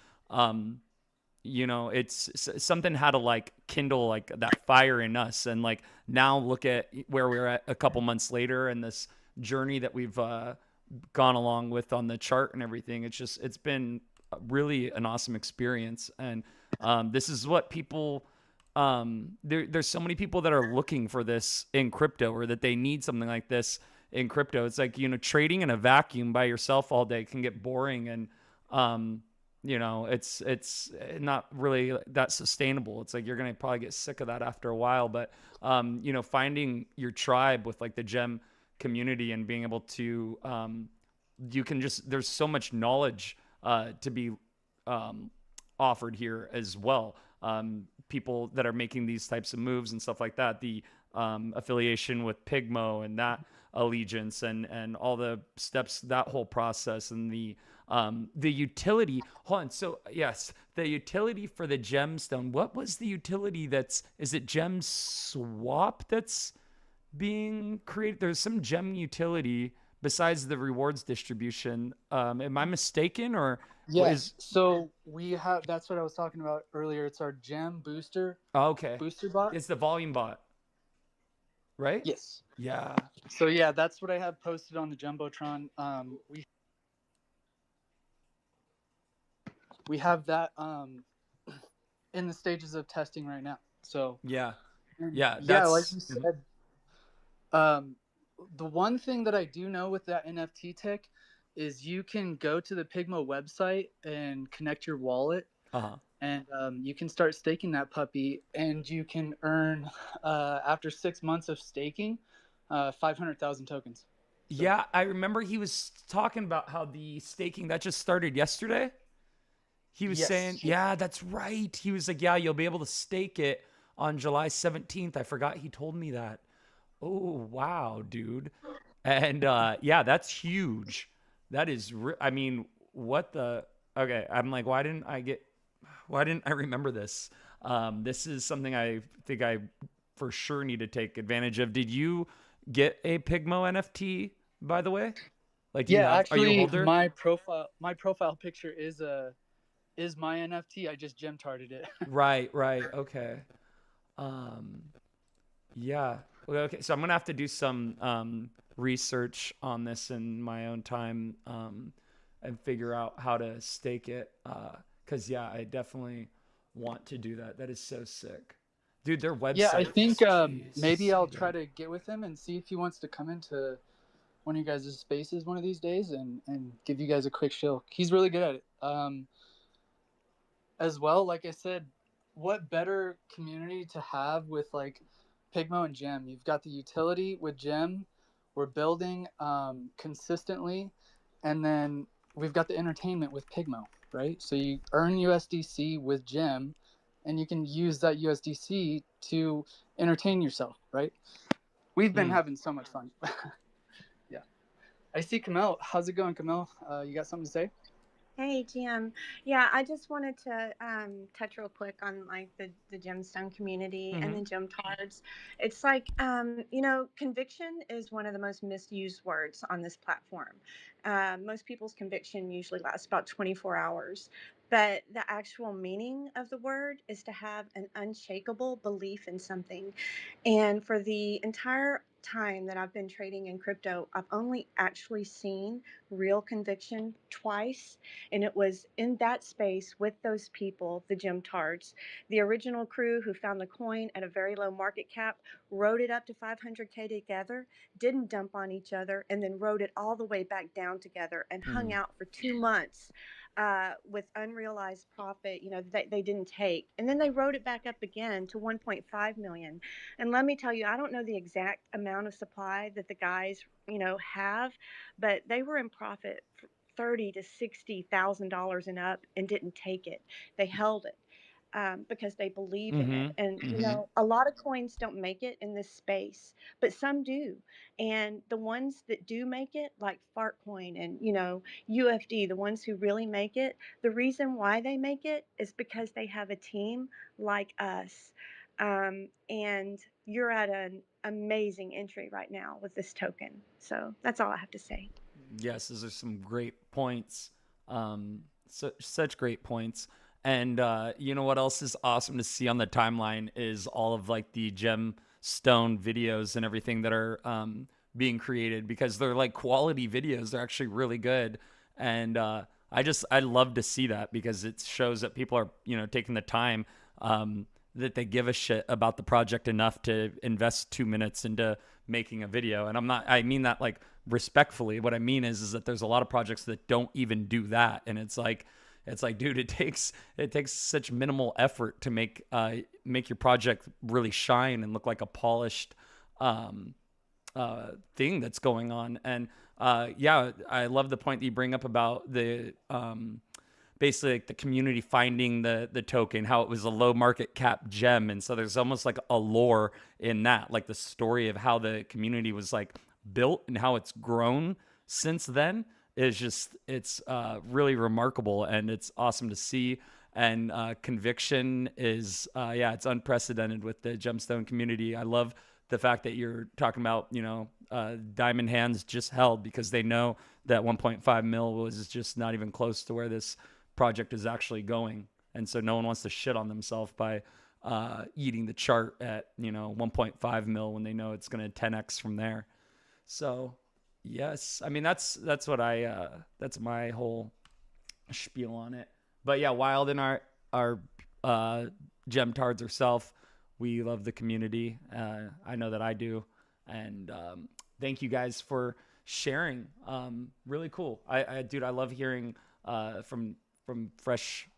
It's something had to like kindle like that fire in us, and like now look at where we're at a couple months later, and this journey that we've gone along with on the chart and everything. It's been really an awesome experience, and this is what people there's so many people that are looking for this in crypto, or that they need something like this in crypto. It's like, trading in a vacuum by yourself all day can get boring, and it's not really that sustainable. It's like you're gonna probably get sick of that after a while. But finding your tribe with like the gem community and being able to you can just there's so much knowledge to be offered here as well. People that are making these types of moves and stuff like that, the affiliation with Pigmo and that allegiance and all the steps, that whole process, and the utility. Hold on. So yes, the utility for the gemstone. What was the utility is it gem swap that's being created? There's some gem utility besides the rewards distribution. Am I mistaken, or Yes. So we have, that's what I was talking about earlier. It's our gem booster okay. booster bot. It's the volume bot, right? Yes. Yeah. So yeah, that's what I have posted on the Jumbotron. We have that in the stages of testing right now. So Yeah. yeah, like you said, the one thing that I do know with that NFT tick is you can go to the Pigmo website and connect your wallet, and you can start staking that puppy, and you can earn after 6 months of staking 500,000 tokens. So. Yeah, I remember he was talking about how the staking that just started yesterday. He was saying, yeah, that's right. He was like, yeah, you'll be able to stake it on July 17th. I forgot he told me that. Oh, wow, dude. And yeah, that's huge. That is, I mean, what the, okay. I'm like, why didn't I remember this? This is something I think I for sure need to take advantage of. Did you get a Pigmo NFT, by the way? Like, do you have, are you a actually, holder? my profile picture is my NFT. I just gem tarded it. Right. Okay. Yeah. Well, okay. So I'm gonna have to do some research on this in my own time and figure out how to stake it. Cause yeah, I definitely want to do that. That is so sick, dude. Their website. Yeah, I think maybe so I'll good. try to get with him and see if he wants to come into one of you guys' spaces one of these days and give you guys a quick shill. He's really good at it. As well, like I said, what better community to have with like Pigmo and Gem? You've got the utility with Gem. We're building consistently, and then we've got the entertainment with Pigmo, right? So you earn USDC with Gem, and you can use that USDC to entertain yourself, right? We've been having so much fun. Yeah. I see Kamel. How's it going, Kamel? You got something to say? Hey, GM. Yeah, I just wanted to touch real quick on like the gemstone community and the gem tards. It's like, conviction is one of the most misused words on this platform. Most people's conviction usually lasts about 24 hours. But the actual meaning of the word is to have an unshakable belief in something. And for the entire time that I've been trading in crypto, I've only actually seen real conviction twice, and it was in that space with those people, the gem tards, the original crew who found the coin at a very low market cap, rode it up to 500K together, didn't dump on each other, and then rode it all the way back down together and hung out for 2 months with unrealized profit, they didn't take. And then they rode it back up again to 1.5 million. And let me tell you, I don't know the exact amount of supply that the guys, have, but they were in profit for $30,000 to $60,000 and up and didn't take it. They held it. Because they believe in it. And, a lot of coins don't make it in this space, but some do. And the ones that do make it, like Fartcoin and, UFD, the ones who really make it, the reason why they make it is because they have a team like us. And you're at an amazing entry right now with this token. So that's all I have to say. Yes, those are some great points. Such great points. And you know what else is awesome to see on the timeline is all of like the gemstone videos and everything that are being created, because they're like quality videos. They're actually really good. And I love to see that, because it shows that people are, taking the time that they give a shit about the project enough to invest 2 minutes into making a video. And I mean that like respectfully. What I mean is that there's a lot of projects that don't even do that. And it's like, dude, it takes such minimal effort to make your project really shine and look like a polished um, thing that's going on. And yeah, I love the point that you bring up about the basically like the community finding the token, how it was a low market cap gem. And so there's almost like a lore in that, like the story of how the community was like built and how it's grown since then is just, it's really remarkable, and it's awesome to see. And conviction is yeah, it's unprecedented with the gemstone community. I love the fact that you're talking about, diamond hands just held because they know that 1.5 mil was just not even close to where this project is actually going. And so no one wants to shit on themselves by eating the chart at 1.5 mil when they know it's going to 10x from there. So yes, I mean that's what that's my whole spiel on it. But yeah, Wild and our gem tards herself, we love the community. I know that I do, and thank you guys for sharing. Really cool. Dude, I love hearing from fresh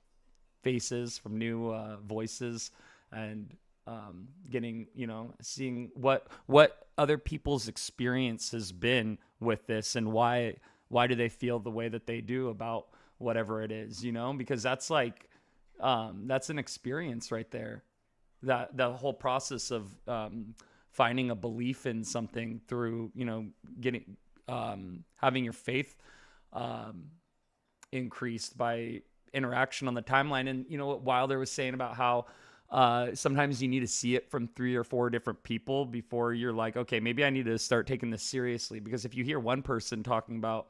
faces, from new voices, and getting, seeing what other people's experience has been with this, and why do they feel the way that they do about whatever it is, because that's like that's an experience right there. That the whole process of finding a belief in something through, getting having your faith um, increased by interaction on the timeline. And what Wilder was saying about how sometimes you need to see it from 3 or 4 different people before you're like, okay, maybe I need to start taking this seriously. Because if you hear one person talking about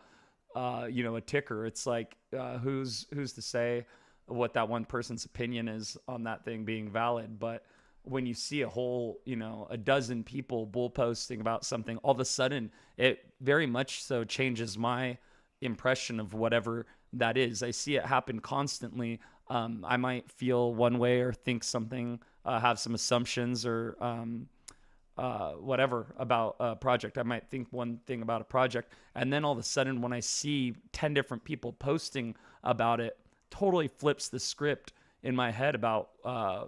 a ticker, it's like who's to say what that one person's opinion is on that thing being valid. But when you see a whole, a dozen people bull posting about something, all of a sudden it very much so changes my impression of whatever that is. I see it happen constantly. I might feel one way or think something, have some assumptions or whatever about a project. I might think one thing about a project, and then all of a sudden, when I see 10 different people posting about it, totally flips the script in my head about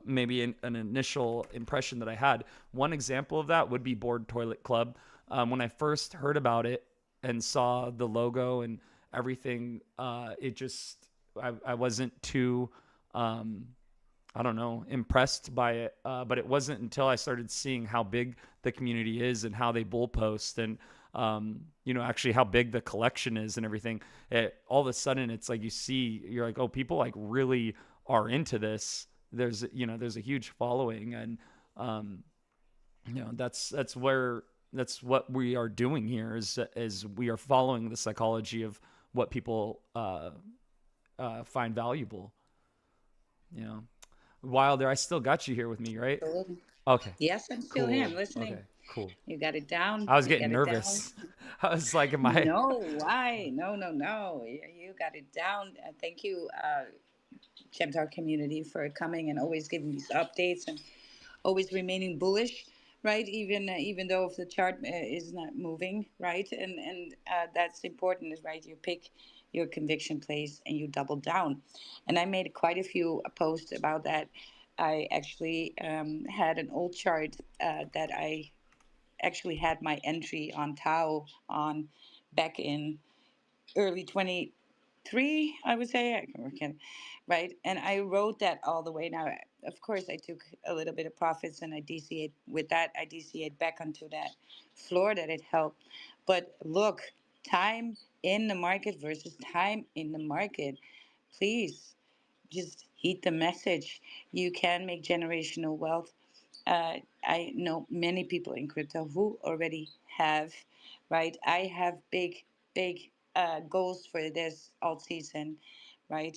maybe an initial impression that I had. One example of that would be Board Toilet Club. When I first heard about it and saw the logo and everything, it just I wasn't too I don't know, impressed by it. But it wasn't until I started seeing how big the community is and how they bull post and, actually how big the collection is and everything. All of a sudden, it's like you're like, oh, people like really are into this. There's a huge following, and that's what we are doing here is we are following the psychology of what people find valuable. You know, Wilder, I still got you here with me, right? Absolutely. Okay, Yes, I'm still here. I'm cool. listening. Okay, cool. You got it down. I was You getting got it down. nervous. I was like, am I? No, why? No, no, no. You got it down. Thank you, Chemtar community, for coming and always giving these updates and always remaining bullish, right? Even though if the chart is not moving, right? And that's important, is right. You pick your conviction place and you double down. And I made quite a few posts about that. I actually had an old chart that I actually had my entry on Tau on back in early 23, I would say. I can, right? And I wrote that all the way. Now, of course, I took a little bit of profits and I DCA'd with that. I DCA'd back onto that floor that it helped. But look, time in the market versus time in the market. Please just heed the message. You can make generational wealth. I know many people in crypto who already have, right? I have big goals for this alt season, right?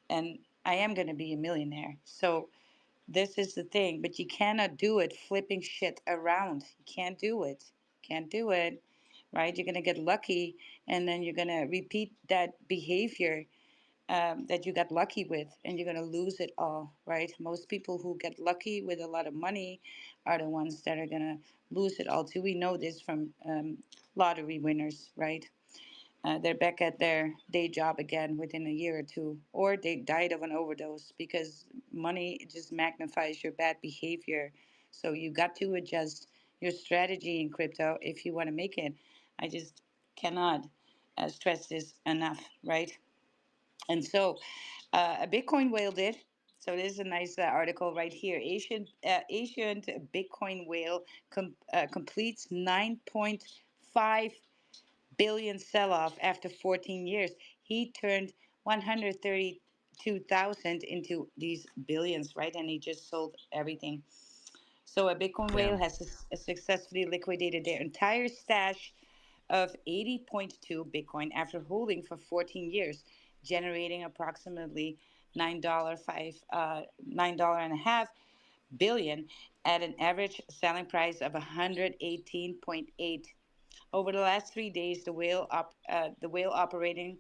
And I am going to be a millionaire. So this is the thing, but you cannot do it flipping shit around. You can't do it. Can't do it, right? You're going to get lucky and then you're going to repeat that behavior that you got lucky with, and you're going to lose it all, right? Most people who get lucky with a lot of money are the ones that are going to lose it all too. We know this from lottery winners, right? They're back at their day job again within a year or two, or they died of an overdose because money just magnifies your bad behavior. So you got to adjust your strategy in crypto if you want to make it. I just cannot stress this enough, right? And so a Bitcoin whale did. So this is a nice article right here. Asian Bitcoin whale completes 9.5 billion sell-off after 14 years. He turned 132,000 into these billions, right? And he just sold everything. So a Bitcoin whale Damn. has successfully liquidated their entire stash of 80.2 Bitcoin after holding for 14 years, generating approximately $9 and a half billion at an average selling price of 118.8. Over the last 3 days, the whale operating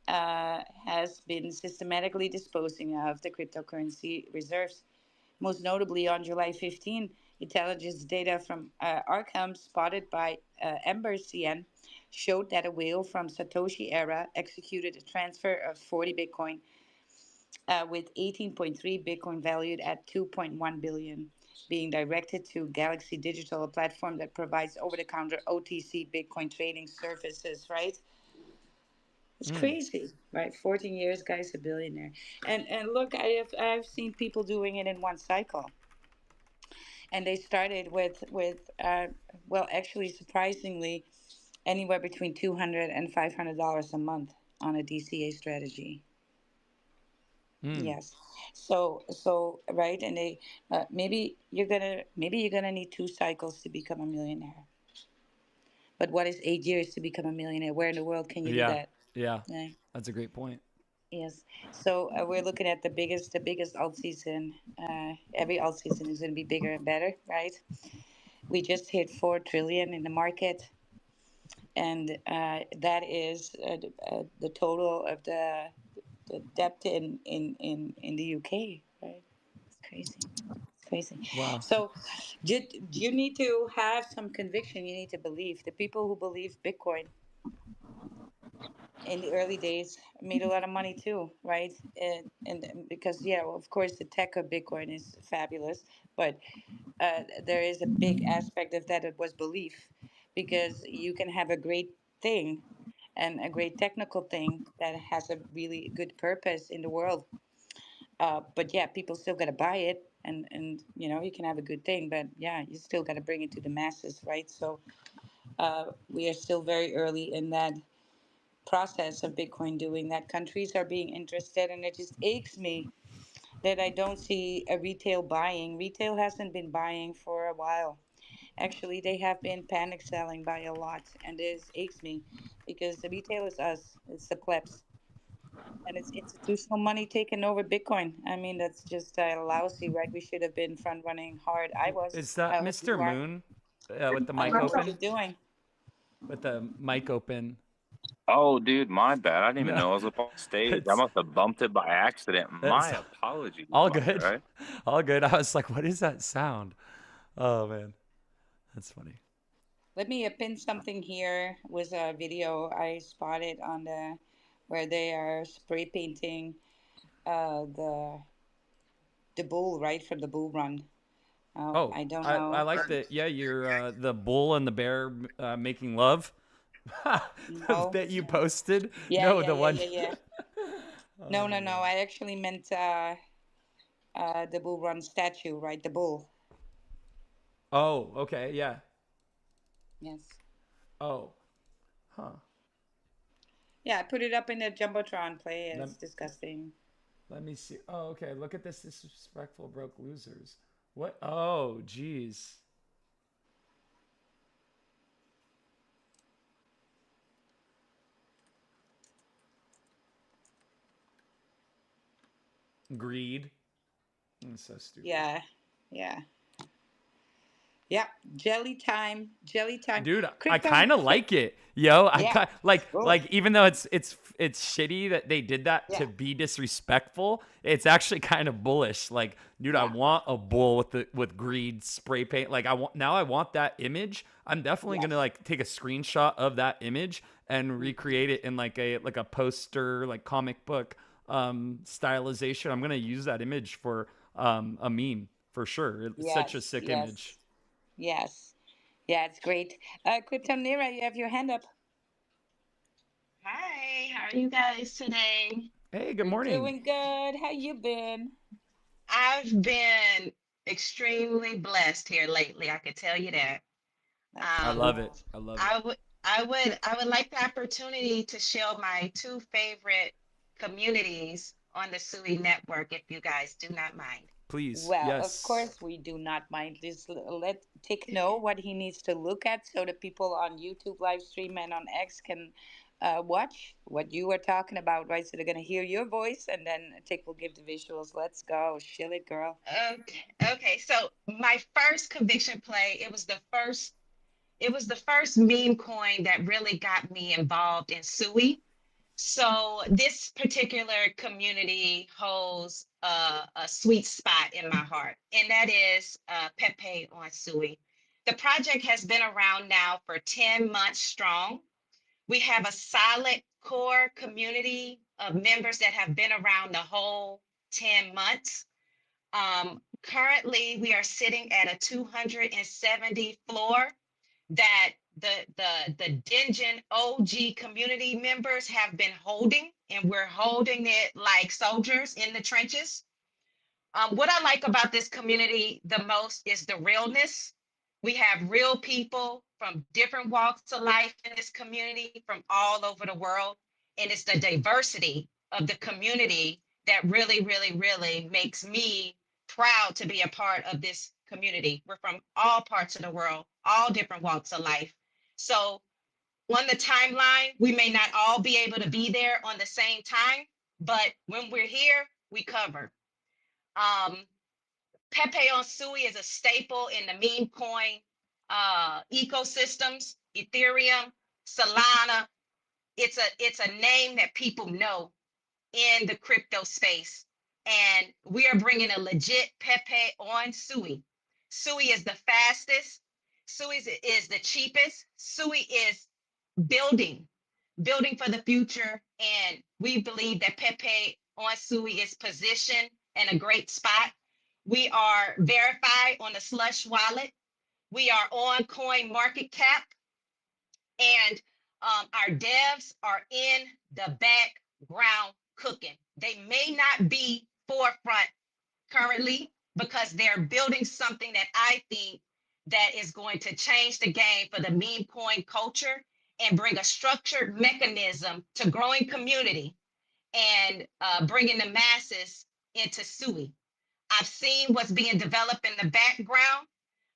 has been systematically disposing of the cryptocurrency reserves. Most notably, on July 15, intelligence data from Arkham, spotted by Ember CN, showed that a whale from Satoshi era executed a transfer of 40 Bitcoin, with 18.3 Bitcoin valued at 2.1 billion, being directed to Galaxy Digital, a platform that provides over-the-counter OTC Bitcoin trading services. Right? It's crazy, right? 14 years, guy's a billionaire. And look, I've seen people doing it in one cycle, and they started with well, actually, surprisingly, anywhere between 200 and $500 a month on a DCA strategy. Yes. So right, and they maybe you're gonna need two cycles to become a millionaire. But what is 8 years to become a millionaire? Where in the world can you do Yeah. that? Yeah. Yeah. That's a great point. Yes. So we're looking at the biggest alt season. Every alt season is going to be bigger and better, right? We just hit 4 trillion in the market, and that is the total of the debt in the UK, right? It's crazy. It's crazy. Wow. So you need to have some conviction. You need to believe. The people who believe Bitcoin in the early days made a lot of money too, right? And because yeah, well, of course, the tech of Bitcoin is fabulous, but there is a big aspect of that. It was belief, because you can have a great thing and a great technical thing that has a really good purpose in the world. But yeah, people still got to buy it, and you can have a good thing, but yeah, you still got to bring it to the masses, right? So we are still very early in that process of Bitcoin doing that. Countries are being interested, and it just aches me that I don't see a retail buying. Retail hasn't been buying for a while. Actually, they have been panic selling by a lot, and this aches me because the retail is us. It's the plebs, and it's institutional money taking over Bitcoin. I mean, that's just lousy, right? We should have been front running hard. I was. Is that I hope Mr. you are. Moon with the I mic don't know what open? you're doing. With the mic open. Oh, dude, my bad. I didn't even No. know I was up on stage. I It's must have bumped it by accident. My it's apologies, all my good. guy. All good. I was like, what is that sound? Oh man. That's funny. Let me pin something here with a video I spotted on the where they are spray painting the bull, right, from the bull run. Oh, I don't I know. like the yeah, you're the bull and the bear making love No. that you posted. Yeah, No, yeah, the yeah, one. yeah, yeah. No, Oh no, my no. god. I actually meant the bull run statue, right? The bull. Oh, okay, yeah. Yes. Oh, huh. Yeah, I put it up in the jumbotron play. Let It's disgusting. let me see. Oh, okay. Look at this disrespectful broke losers. What? Oh, jeez. Greed. That's so stupid. Yeah, yeah, Yeah, jelly time, jelly time. Dude, I Krypton, kind of like it, yo. I yeah, like even though it's shitty that they did that yeah, to be disrespectful. It's actually kind of bullish. Like, dude, I yeah, want a bull with greed spray paint. Like, I want that image. I'm definitely gonna yes. like take a screenshot of that image and Mhm. recreate it in like a poster, like comic book stylization. I'm gonna use that image for a meme for sure. It's such a Yes, sick image. yes, yes. Yeah, it's great. Krypton Nira, you have your hand up. Hi, how are you guys today? Hey, good We're morning. doing good. How you been? I've been extremely blessed here lately, I could tell you that. That's I Um, love it. cool. I love it. I would like the opportunity to share my two favorite communities on the SUI network if you guys do not mind. Please. Well, of Yes. course, we do not mind. Just let Tick know what he needs to look at so the people on YouTube live stream and on X can watch what you were talking about, right? So they're going to hear your voice and then Tick will give the visuals. Let's go. Shill it, girl. Okay. So my first conviction play, it was the first meme coin that really got me involved in SUI. So this particular community holds a sweet spot in my heart, and that is Pepe on Sui. The project has been around now for 10 months strong. We have a solid core community of members that have been around the whole 10 months. Currently, we are sitting at a 270 floor that the Dengen OG community members have been holding, and we're holding it like soldiers in the trenches. What I like about this community the most is the realness. We have real people from different walks of life in this community from all over the world. And it's the diversity of the community that really, really, really makes me proud to be a part of this community. We're from all parts of the world, all different walks of life. So on the timeline, we may not all be able to be there on the same time, but when we're here, we cover. Um, Pepe on Sui is a staple in the meme coin ecosystems. Ethereum, Solana. It's a name that people know in the crypto space, and we are bringing a legit Pepe on Sui. Sui is the fastest. Sui is the cheapest. Sui is building, building for the future, and we believe that Pepe on Sui is positioned in a great spot. We are verified on the Slush wallet. We are on Coin Market Cap, and our devs are in the background cooking. They may not be forefront currently because they're building something that I think that is going to change the game for the meme coin culture and bring a structured mechanism to growing community and bringing the masses into SUI. I've seen what's being developed in the background.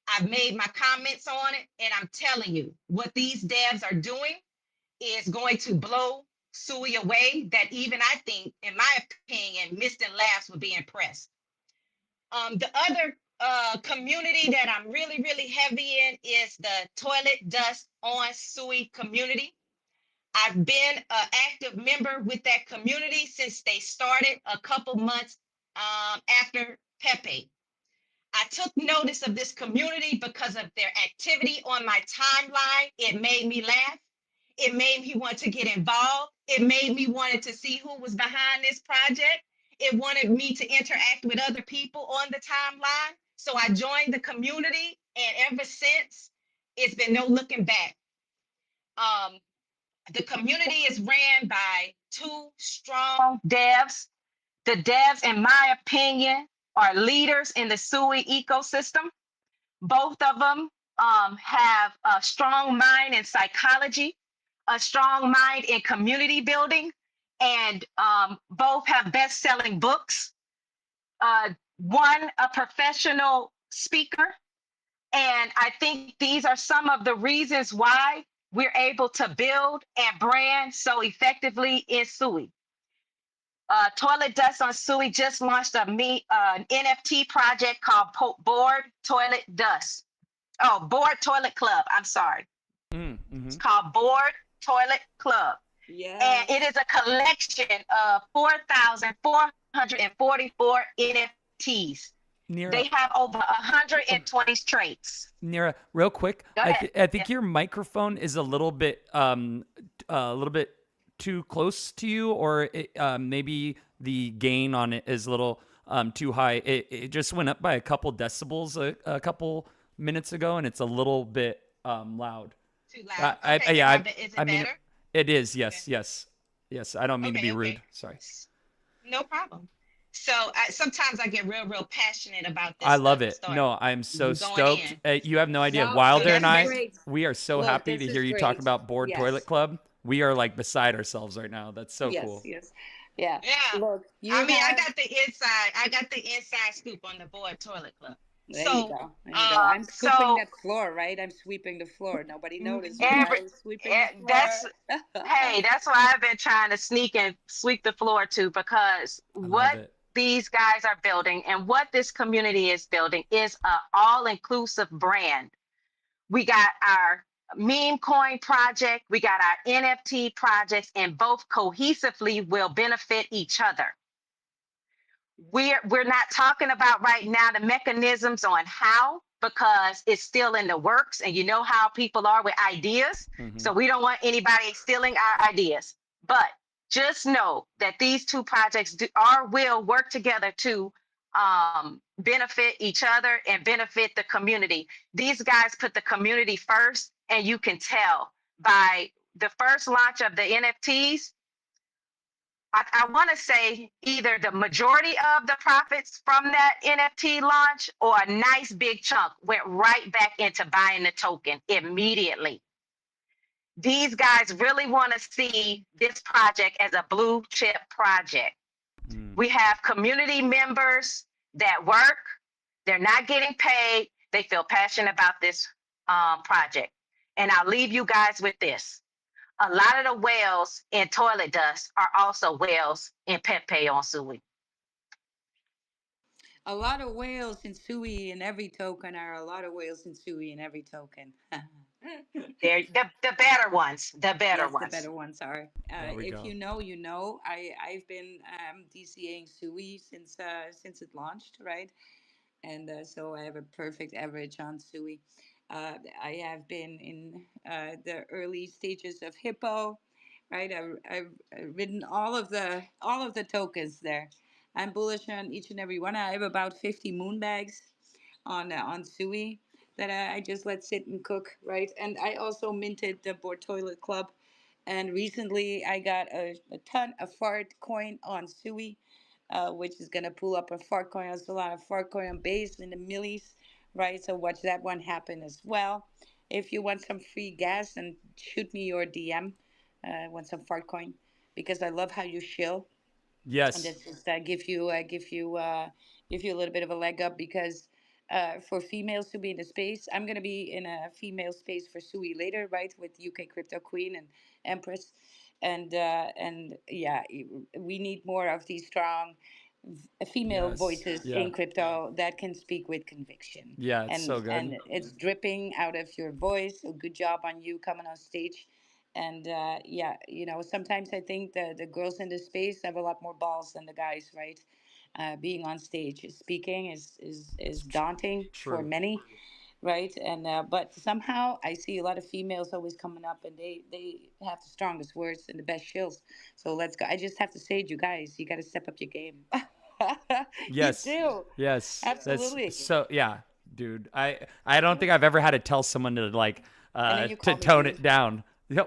I've made my comments on it, and I'm telling you, what these devs are doing is going to blow SUI away. That even I think, in my opinion, Mist and Laughs would be impressed. The other community that I'm really, really heavy in is the toilet dust on SUI community. I've been an active member with that community since they started a couple months after Pepe. I took notice of this community because of their activity on my timeline. It made me laugh. It made me want to get involved. It made me wanted to see who was behind this project. It wanted me to interact with other people on the timeline. So I joined the community, and ever since, it's been no looking back. Um, the community is ran by two strong devs. The devs, in my opinion, are leaders in the SUI ecosystem. Both of them have a strong mind in psychology, a strong mind in community building, and both have best-selling books. One, a professional speaker, and I think these are some of the reasons why we're able to build and brand so effectively in SUI. Toilet Dust on SUI just launched an NFT project called Board Toilet Dust. Oh, Board Toilet Club. I'm sorry. Mm-hmm. It's called Board Toilet Club. And it Yes. is a collection of 4,444 NFTs. They Nira, have over 120 traits. Nira, real quick, Go ahead. I think Yeah. your microphone is a little bit too close to you, or maybe the gain on it is a little too high. It just went up by a couple decibels a couple minutes ago, and it's a little bit loud. Too loud. Okay. Yeah, Is I it mean, better? it is. Okay. Yes, yes, yes. I don't mean to be Okay. rude. Okay. Sorry. No problem. So sometimes I get real passionate about this I love stuff and it. start No, I'm so going stoked. in. You have no idea. No, So Wilder this and that's is I, that's great. we are so Look, happy this to is hear you talk great. about Board Toilet Yes. Club. We are like beside ourselves right now. That's so Yes, cool. yes. Yeah. yeah. Look, I you mean, have I got the inside scoop on the Board Toilet Club. there you So go. There you go. I'm scooping so that floor, right? I'm sweeping the floor. Nobody noticed, but every I was sweeping the that's floor. hey, that's why I've been trying to sneak and sweep the floor too, because I love what it. these guys are building and what this community is building is a all-inclusive brand. We got our meme coin project, we got our NFT projects, and both cohesively will benefit each other. We're not talking about right now the mechanisms on how, because it's still in the works, and you know how people are with ideas, Hmm. so we don't want anybody stealing our ideas. But just know that these two projects will work together to benefit each other and benefit the community. These guys put the community first, and you can tell by the first launch of the NFTs. I want to say either the majority of the profits from that NFT launch or a nice big chunk went right back into buying the token immediately. These guys really want to see this project as a blue chip project. Mm. We have community members that work, they're not getting paid, they feel passionate about this project. And I'll leave you guys with this: a lot of the whales in toilet dust are also whales in Pepe on Sui. A lot of whales in Sui in every token are a lot of whales in Sui in every token. They're the better ones, the better Yes, the ones. better ones are. There we If go. you know, you know. I've been DCAing Sui since it launched, right? And so I have a perfect average on Sui. I have been in the early stages of Hippo, right? I've ridden all of the tokens there. I'm bullish on each and every one. I have about 50 moon bags on Sui that I just let sit and cook, right? And I also minted the Board Toilet Club. And recently I got a ton of fart coin on Sui, which is going to pull up a fart coin on Solana, fart coin on base in the millies, right? So watch that one happen as well. If you want some free gas, then shoot me your DM. Want some fart coin because I love how you shill, and Yes. this just give you a little bit of a leg up because for females to be in the space, I'm gonna be in a female space for Sui later, right, with UK Crypto Queen and Empress, and yeah, we need more of these strong female Yes. voices Yeah. in crypto that can speak with conviction, Yeah. It's so and good. it's dripping out of your voice. So good job on you coming on stage. And yeah, sometimes I think the girls in this space have a lot more balls than the guys, right? Being on stage, speaking is It's daunting for true. many, right? And but somehow I see a lot of females always coming up, and they have the strongest words and the best shills. So let's go. I just have to say it, you guys, you got to step up your game. You Yes. do, Yes. That's absolutely. so. Yeah, dude. I don't think I've ever had to tell someone to like And then you to call me tone it dude. down. Yo.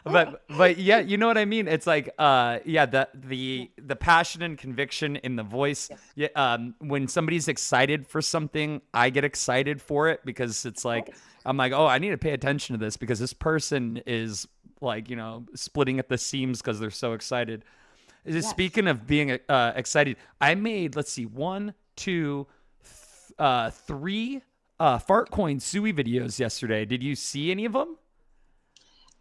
But yeah, you know what I mean. It's like yeah, the passion and conviction in the voice. Yes. Yeah, when somebody's excited for something, I get excited for it because it's like Yes. I'm like, oh, I need to pay attention to this because this person is like splitting at the seams because they're so excited. Just Yes. speaking of being excited, I made, let's see, one, two, three Fartcoin Sui videos yesterday. Did you see any of them?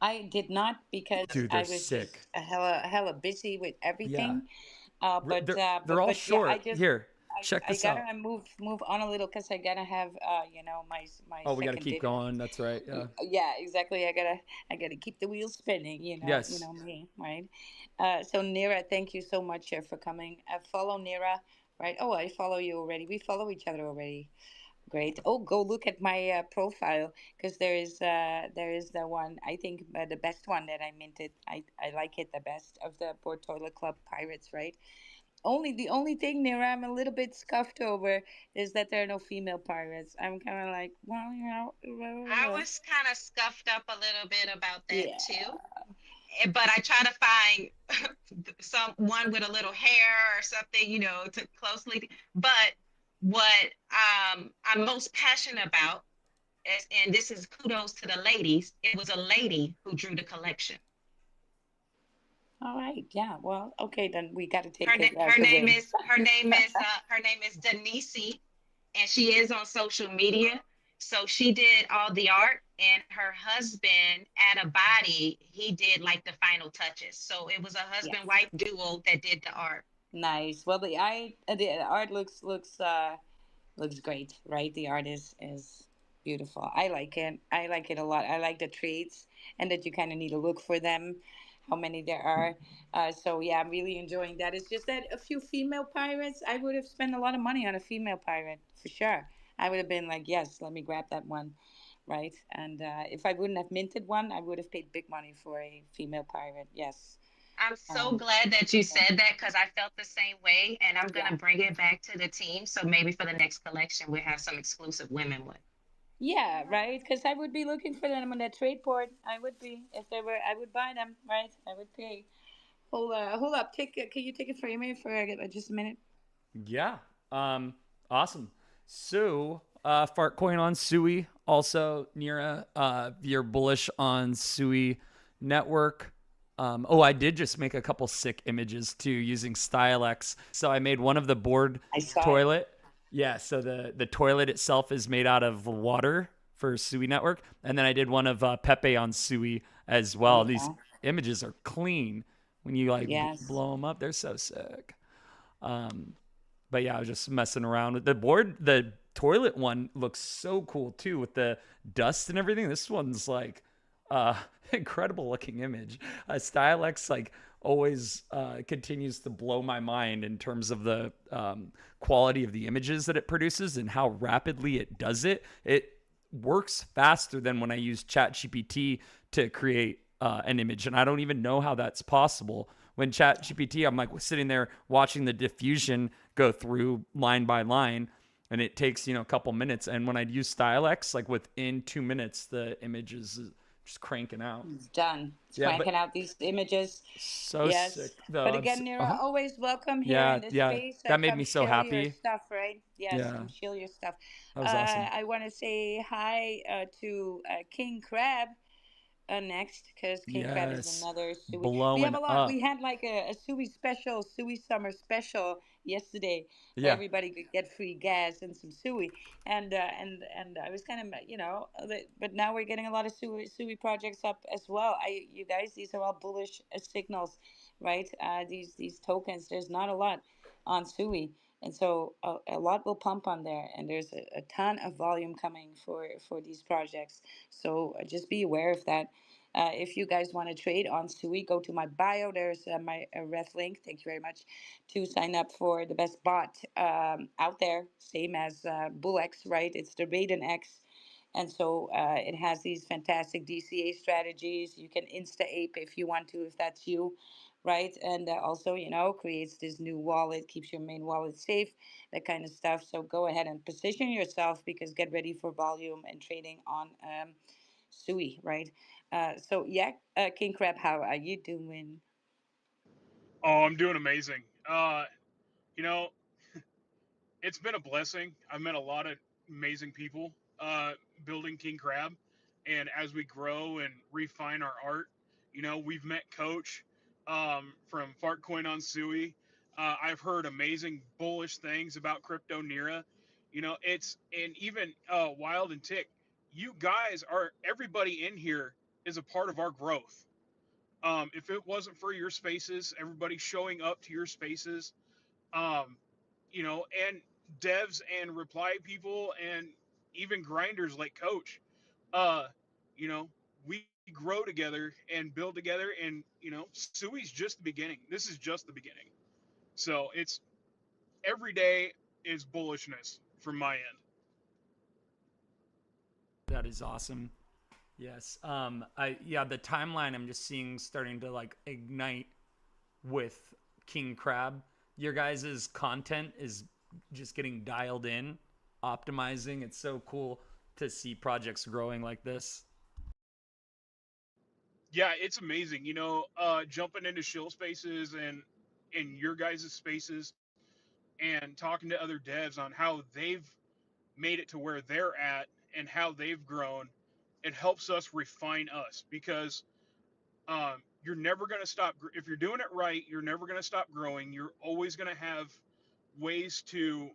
I did not because Dude, they're I was just sick. a hella busy with Yeah. everything. They're all But yeah, I short. just Here. check I this gotta out. move on a little because I gotta have my Oh, we got to second keep dinner. going. That's right. Yeah. Yeah, exactly. I gotta keep the wheels spinning. You Yes. know me, right? So Nira, thank you so much for coming. Follow Nira, right? Oh, I follow you already. We follow each other already. Great. Oh, go look at my profile because there is the one I think the best one that I minted. I like it the best of the Board Toilet Club Pirates, right? Only the only thing there I'm a little bit scuffed over is that there are no female pirates. I'm kind of like, well, I was kind of scuffed up a little bit about that yeah. too. But I try to find someone with a little hair or something, to closely. But what I'm most passionate about is, and this is kudos to the ladies, it was a lady who drew the collection. All right. Yeah. Well, okay, then we got to take Her it na- as her a name win. is her name is her name is Denise, and she is on social media. So she did all the art, and her husband at a body, he did like the final touches. So it was a husband Yes. wife duo that did the art. Nice. Well, the art looks great, right? The art is beautiful. I like it. I like it a lot. I like the traits and that you kind of need to look for them, how many there are. So yeah, I'm really enjoying that. It's just that a few female pirates, I would have spent a lot of money on a female pirate for sure. I would have been like, yes, let me grab that one, right? And if I wouldn't have minted one, I would have paid big money for a female pirate. Yes. I'm so Um, glad that you yeah. said that because I felt the same way, and I'm Yeah. gonna bring it back to the team. So maybe for the next collection, we'll have some exclusive women with. Yeah, right. Because I would be looking for them on that trade port. I would be if they were. I would buy them. Right. I would pay. Hold up. Take. Can you take it for me for just a minute? Yeah. Awesome. So, fart coin on Sui. Also, Nira, you're bullish on Sui network. Oh, I did just make a couple sick images too using StyleX. So I made one of the board I saw it. toilet. Yeah, so the toilet itself is made out of water for Sui network, and then I did one of Pepe on Sui as There well. you These go. images are clean when you like Yes. blow them up. They're so sick. But yeah, I was just messing around with the board. The toilet one looks so cool too with the dust and everything. This one's like incredible looking image. StyleX like always continues to blow my mind in terms of the quality of the images that it produces and how rapidly it does it. It works faster than when I use ChatGPT to create an image, and I don't even know how that's possible. When ChatGPT, I'm like sitting there watching the diffusion go through line by line, and it takes a couple minutes. And when I use StyleX, like within 2 minutes, the image is just cranking out. It's done. It's Yeah, cranking but out these images. so Yes. sick though. But again, Nira, always welcome here Yeah, in this yeah. space. That made Come me so shill your happy. stuff, right? Yes, come Yeah, shill your stuff. that was awesome. I want to say hi to King Crab next because King Crab is Yes, another Suey. We have blowing a lot. We up. had like a Suey special, Suey summer special yesterday where Yeah, everybody could get free gas and some Suey. And I was kind of but now we're getting a lot of Suey projects up as well. You guys, these are all bullish signals, right? These tokens. There's not a lot on Suey. And so a lot will pump on there, and there's a ton of volume coming for these projects. So just be aware of that. If you guys want to trade on Sui, go to my bio. There's my ref link. Thank you very much to sign up for the best bot out there, same as BullX, right? It's the Raiden X. And so it has these fantastic DCA strategies. You can Insta Ape if you want to, if that's you, right? And also, creates this new wallet, keeps your main wallet safe, that kind of stuff. So go ahead and position yourself because get ready for volume and trading on Sui, right? So yeah, King Crab, how are you doing? Oh, I'm doing amazing. You know, it's been a blessing. I've met a lot of amazing people building King Crab, and as we grow and refine our art, we've met Coach from Fartcoin on Sui. I've heard amazing bullish things about Crypto Nira. It's and even Wild&Tic. You guys are everybody in here is a part of our growth. If it wasn't for your spaces, everybody showing up to your spaces, um, and devs and reply people and even grinders like Coach, uh, you know, we grow together and build together, and Sui's just the beginning. This is just the beginning. So it's every day is bullishness from my end. That is awesome. Yes. I yeah, the timeline I'm just seeing starting to like ignite with King Crab. Your guys' content is just getting dialed in, optimizing. It's so cool to see projects growing like this. Yeah, it's amazing. Jumping into shill spaces and in your guys' spaces and talking to other devs on how they've made it to where they're at and how they've grown. It helps us refine us because you're never going to stop. If you're doing it right, you're never going to stop growing. You're always going to have ways to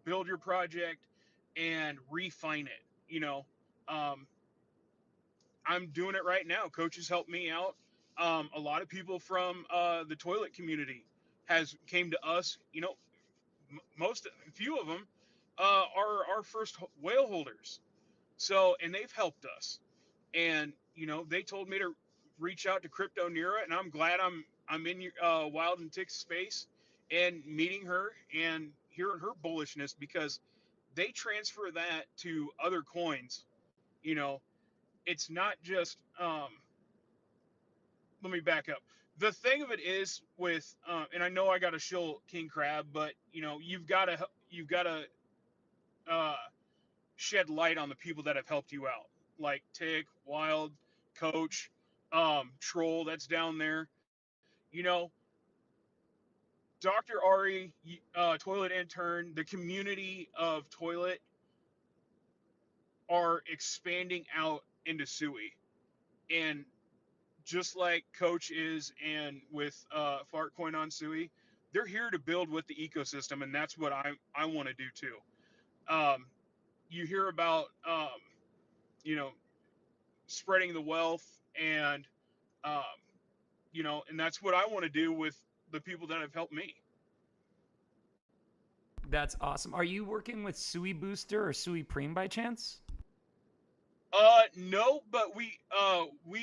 build your project and refine it. Um, I'm doing it right now. Coaches help me out. A lot of people from the toilet community has came to us. Most few of them are our first whale holders. So, and they've helped us. And they told me to reach out to Crypto Nera, and I'm glad I'm in your Wild&Tic space and meeting her and hearing her bullishness because they transfer that to other coins. You know, it's not just. Let me back up. The thing of it is with, and I know I got to shill King Crab, but you've got to uh, shed light on the people that have helped you out, like Tig, Wild, Coach, Troll that's down there. You know, Dr. Ari, Toilet Intern, the community of Toilet are expanding out into Sui. And just like Coach is and with Fartcoin on Sui, they're here to build with the ecosystem, and that's what I want to do too. Um, you hear about you know spreading the wealth and um, and that's what I want to do with the people that have helped me. That's awesome. Are you working with Sui Booster or Sui Preem by chance? No, but we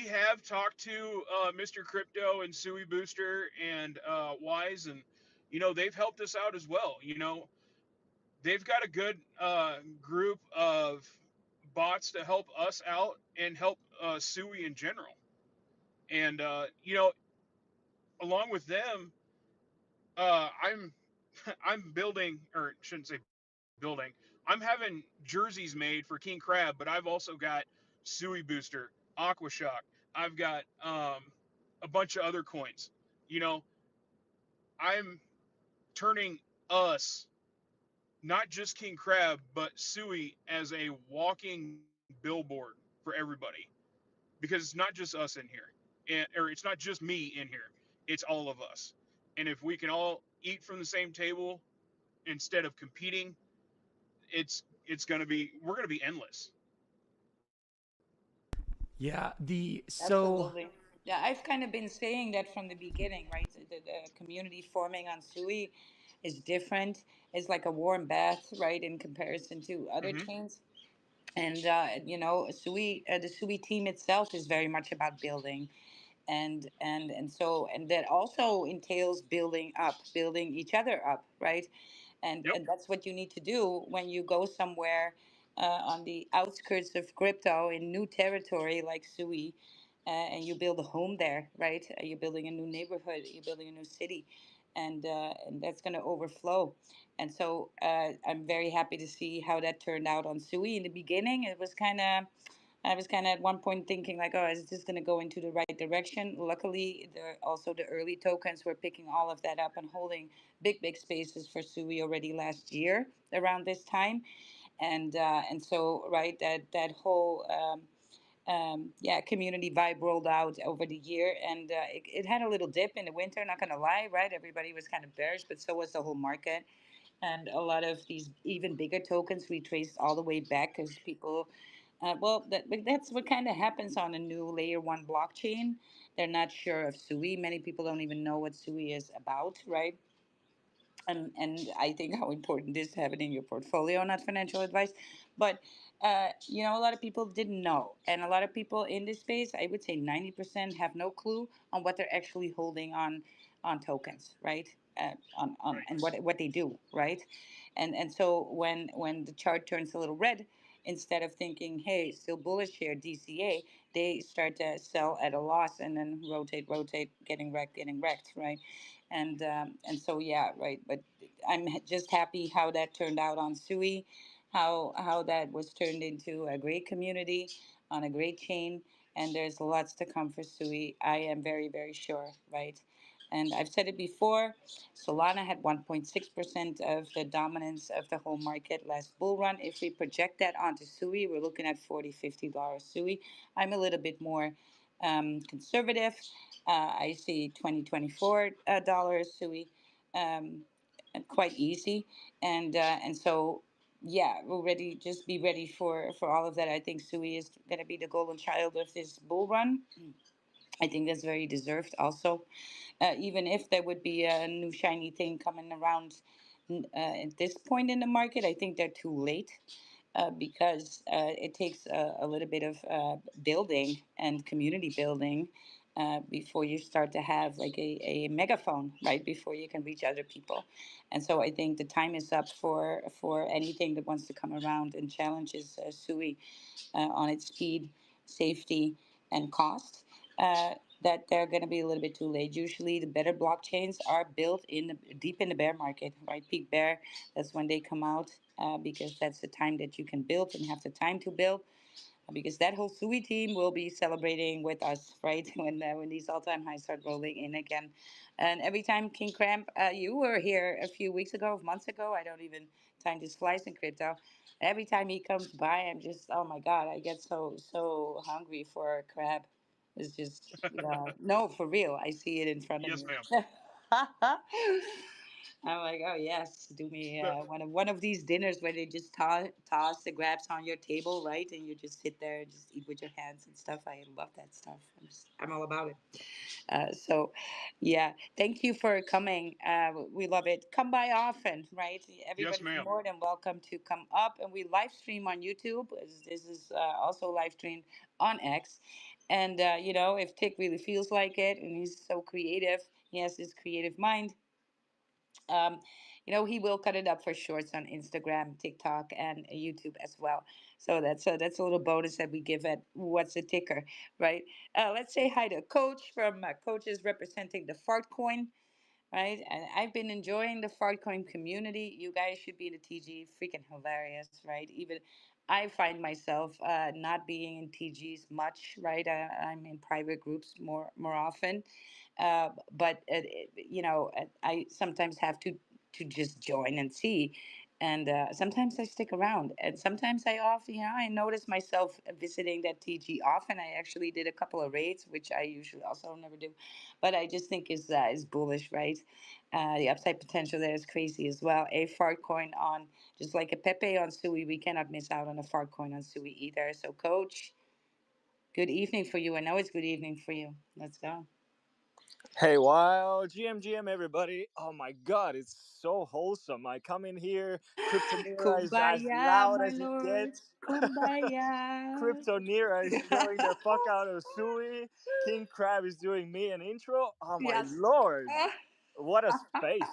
have talked to Mr. Crypto and Sui Booster and Wise, and they've helped us out as well. They've got a good group of bots to help us out and help Sui in general. And along with them, I'm I'm building, or shouldn't say building. I'm having jerseys made for King Crab, but I've also got Sui Booster, Aquashock. I've got a bunch of other coins. You know, I'm turning us, not just King Crab, but Sui as a walking billboard for everybody. Because it's not just us in here, or it's not just me in here. It's all of us. And if we can all eat from the same table instead of competing, it's gonna be we're gonna be endless. Yeah, the so Absolutely. Yeah, I've kind of been saying that from the beginning, right? The community forming on Sui is different. It's like a warm bath, right, in comparison to other Hmm. chains. And Sui, the Sui team itself is very much about building, and that also entails building up, building each other up, right? And Yep. that's what you need to do when you go somewhere on the outskirts of crypto in new territory like Sui, and you build a home there, right? You're building a new neighborhood, you're building a new city, and that's going to overflow. And so I'm very happy to see how that turned out on Sui. In the beginning, it was kind of, I was kind of at one point thinking like, oh, is this going to go into the right direction? Luckily, also the early tokens were picking all of that up and holding big spaces for Sui already last year around this time, and so right that whole yeah, community vibe rolled out over the year, and it had a little dip in the winter. Not gonna lie, right? Everybody was kind of bearish, but so was the whole market. And a lot of these even bigger tokens we traced all the way back because people, well, that's what kind of happens on a new layer one blockchain. They're not sure of Sui. Many people don't even know what Sui is about, right? and I think how important it is to have it in your portfolio, not financial advice. But a lot of people didn't know, and a lot of people in this space, I would say 90% have no clue on what they're actually holding on tokens, right? On Right. and what they do, right? And so when the chart turns a little red, instead of thinking, hey, still bullish here, DCA, they start to sell at a loss and then rotate, getting wrecked, right? And so yeah, right. But just happy how that turned out on Sui, how that was turned into a great community on a great chain, and there's lots to come for Sui. I am very very sure, right? And I've said it before, Solana had 1.6% of the dominance of the whole market last bull run. If we project that onto Sui, we're looking at $40-$50 Sui. I'm a little bit more conservative. I see 2024 dollars Sui, um, quite easy, and so yeah, we're ready. Just be ready for all of that. I think Sui is going to be the golden child of this bull run. I think that's very deserved also. Even if there would be a new shiny thing coming around at this point in the market, I think they're too late because it takes a little bit of building and community building before you start to have like a megaphone, right? Before you can reach other people. And so I think the time is up for anything that wants to come around and challenges Sui on its speed, safety, and cost. That they're going to be a little bit too late. Usually, the better blockchains are built in deep in the bear market, right? Peak bear. That's when they come out because that's the time that you can build and have the time to build because that whole Sui team will be celebrating with us, right? When these all-time highs start rolling in again, and every time King Cramp, you were here a few weeks ago, months ago. I don't even time to slice in crypto. Every time he comes by, I'm just oh my god, I get so hungry for a crab. It's just no, for real. I see it in front of Yes, me. ma'am. I'm like, oh yes, do me But one of these dinners where they just toss the grabs on your table, right? And you just sit there and just eat with your hands and stuff. I love that stuff. I'm all about it. So, yeah, thank you for coming. We love it. Come by often, right? yes, Everybody's ma'am. more than welcome to come up, and we live stream on YouTube. This is also live streamed on X. And if Tick really feels like it, and he's so creative, he has this creative mind um, he will cut it up for shorts on Instagram, TikTok, and YouTube as well. So that's a little bonus that we give at What's the Ticker, right? Let's say hi to Coach from Coaches representing the Fart Coin, right? And I've been enjoying the Fartcoin community. You guys should be in the TG. Freaking hilarious, right? Even I find myself not being in TGs much, right? I'm in private groups more often, but I sometimes have to just join and see. And sometimes I stick around, and sometimes I often, I notice myself visiting that TG often. I actually did a couple of raids, which I usually also never do, but I just think is bullish, right? The upside potential there is crazy as well. A fart coin on just like a Pepe on Sui, we cannot miss out on a fart coin on Sui either. So, Coach, good evening for you. I know it's good evening for you. Let's go. Hey, wow, GM, everybody. Oh my god, it's so wholesome. I come in here, Kryptonera is as Kumbaya, loud my as it lord. gets. Kumbaya. Kryptonera is showing the fuck out of Sui. King Crab is doing me an intro. Oh my Yes. lord, what a space.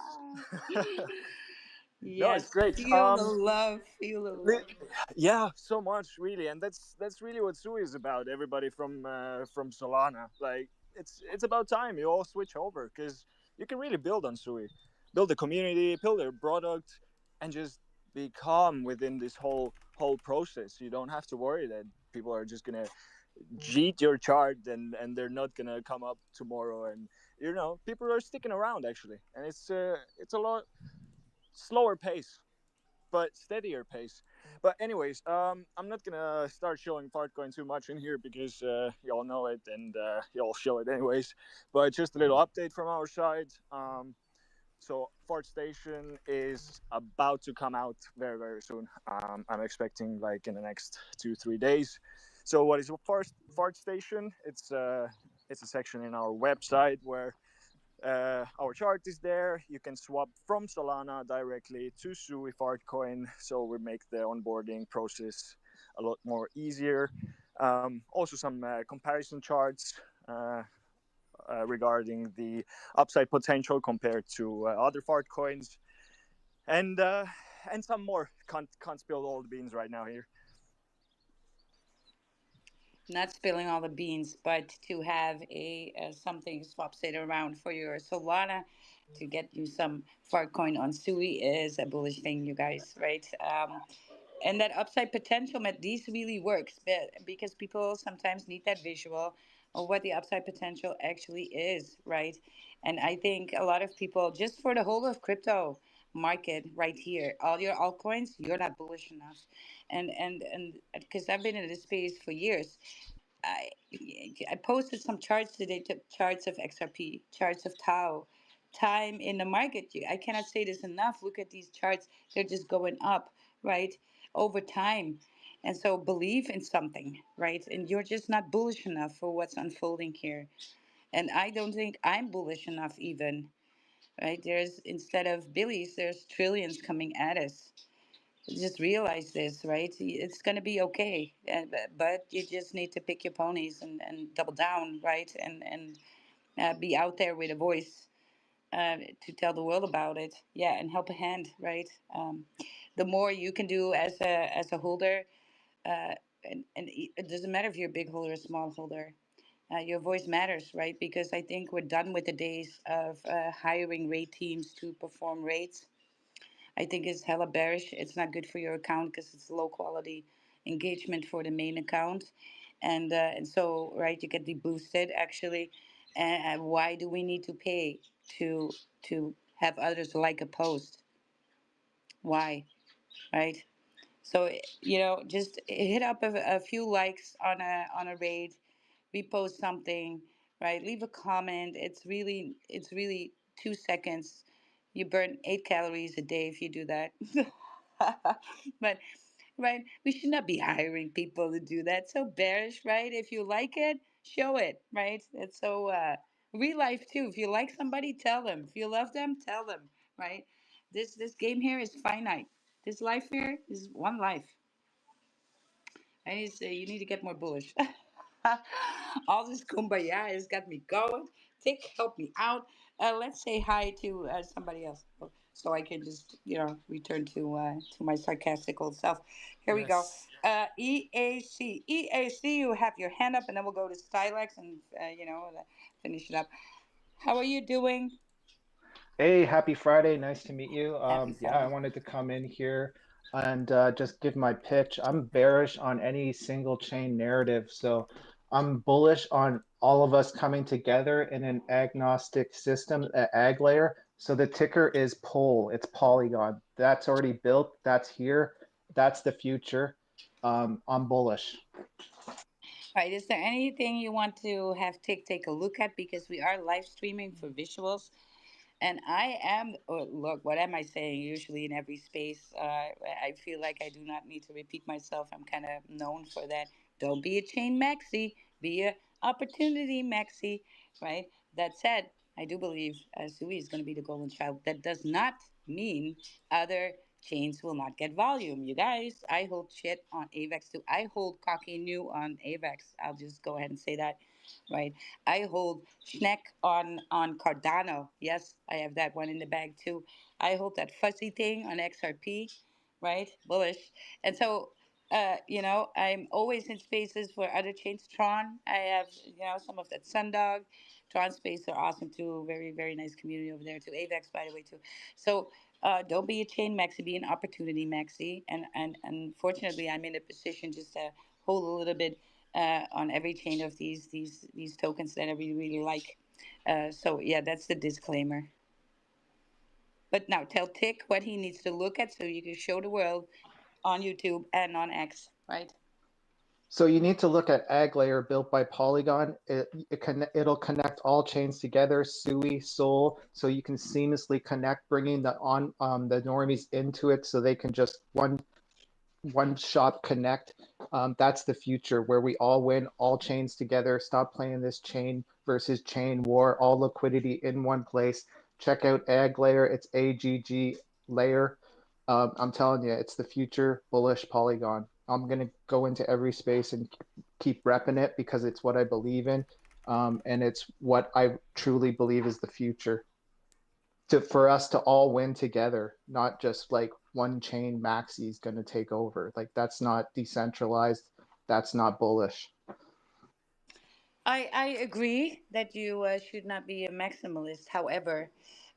No, it's Yes. great. Feel the love. Feel the Li- love. Yeah, so much really, and that's really what Sui is about. Everybody from Solana, like it's about time you all switch over because you can really build on Sui, build a community, build a product, and just be calm within this whole process. You don't have to worry that people are just gonna cheat your chart and they're not gonna come up tomorrow, and people are sticking around actually, and it's a lot slower pace but steadier pace. But anyways, I'm not gonna start showing Fartcoin too much in here because y'all know it and y'all show it anyways. But just a little update from our side. So Fart Station is about to come out very very soon. I'm expecting like in the next 2-3 days. So what is Fart Station? It's a section in our website where Our chart is there. You can swap from Solana directly to Sui Fartcoin, so we make the onboarding process a lot more easier. Also, some comparison charts regarding the upside potential compared to other fart coins, and some more. Can't spill all the beans right now here. Not spilling all the beans, but to have a something swap state around for your Solana to get you some Farcoin on Sui is a bullish thing, you guys, right? And that upside potential, man, these really works, but because people sometimes need that visual of what the upside potential actually is, right? And I think a lot of people, just for the whole of crypto market right here, all your altcoins, you're not bullish enough. And because I've been in this space for years, I I posted some charts today, charts of XRP, charts of Tau, time in the market. I cannot say this enough. Look at these charts; they're just going up, right, over time. And so believe in something, right? And you're just not bullish enough for what's unfolding here. And I don't think I'm bullish enough even, right? There's instead of billies, there's trillions coming at us. Just realize this, right? It's going to be okay, but you just need to pick your ponies and double down, right? And be out there with a voice to tell the world about it. Yeah, and help a hand, right? The more you can do as a holder, and it doesn't matter if you're a big holder or a small holder. Your voice matters, right? Because I think we're done with the days of hiring rate teams to perform rates. I think it's hella bearish. It's not good for your account because it's low quality engagement for the main account, and so right, you get deboosted actually. And why do we need to pay to to have others like a post? Why, right? So just hit up a few likes on a raid, repost something, right? Leave a comment. It's really 2 seconds. You burn 8 calories a day if you do that. But right, we should not be hiring people to do that. So bearish, right? If you like it, show it, right? It's so real life too. If you like somebody, tell them. If you love them, tell them, right? This game here is finite. This life here is one life. I need to say you need to get more bullish. All this kumbaya has got me going. Tick, help me out. Let's say hi to somebody else, so I can just return to my sarcastic old self. Here we go. Yes. EAC, you have your hand up, and then we'll go to Stylex and finish it up. How are you doing? Hey, happy Friday. Nice to meet you. Happy Yeah, I Friday. wanted to come in here and just give my pitch. I'm bearish on any single chain narrative. So I'm bullish on all of us coming together in an agnostic system, ag layer. So the ticker is POL, it's Polygon. That's already built, that's here, that's the future. I'm bullish. Right. Is there anything you want to have take a look at because we are live streaming for visuals? And I am, oh, look, what am I saying? Usually in every space, I feel like I do not need to repeat myself. I'm kind of known for that. Don't be a chain maxi, be a opportunity maxi, right? That said, I do believe Sui is going to be the golden child. That does not mean other chains will not get volume. You guys, I hold shit on AVEX too. I hold cocky new on AVEX. I'll just go ahead and say that, right? I hold Schneck on Cardano. Yes, I have that one in the bag too. I hold that fuzzy thing on XRP, right? Bullish. And so, I'm always in spaces for other chains. Tron, I have, some of that Sundog. Tron space are awesome too. Very, very nice community over there too. AVEX, by the way, too. So, don't be a chain maxi, be an opportunity maxi. And unfortunately, I'm in a position just to hold a little bit on every chain of these tokens that I really really like. So yeah, that's the disclaimer. But now tell Tick what he needs to look at so you can show the world on YouTube and on X, right? So you need to look at Ag Layer built by Polygon. It'll connect all chains together, Sui, Sol, so you can seamlessly connect, bringing the normies into it, so they can just one shop connect That's the future where we all win, all chains together. Stop playing this chain versus chain war, all liquidity in one place. Check out Ag Layer, it's AGG Layer. I'm telling you, it's the future bullish Polygon. I'm going to go into every space and keep repping it because it's what I believe in. And it's what I truly believe is the future for us to all win together, not just like one chain maxi is going to take over. Like that's not decentralized. That's not bullish. I agree that you should not be a maximalist. However,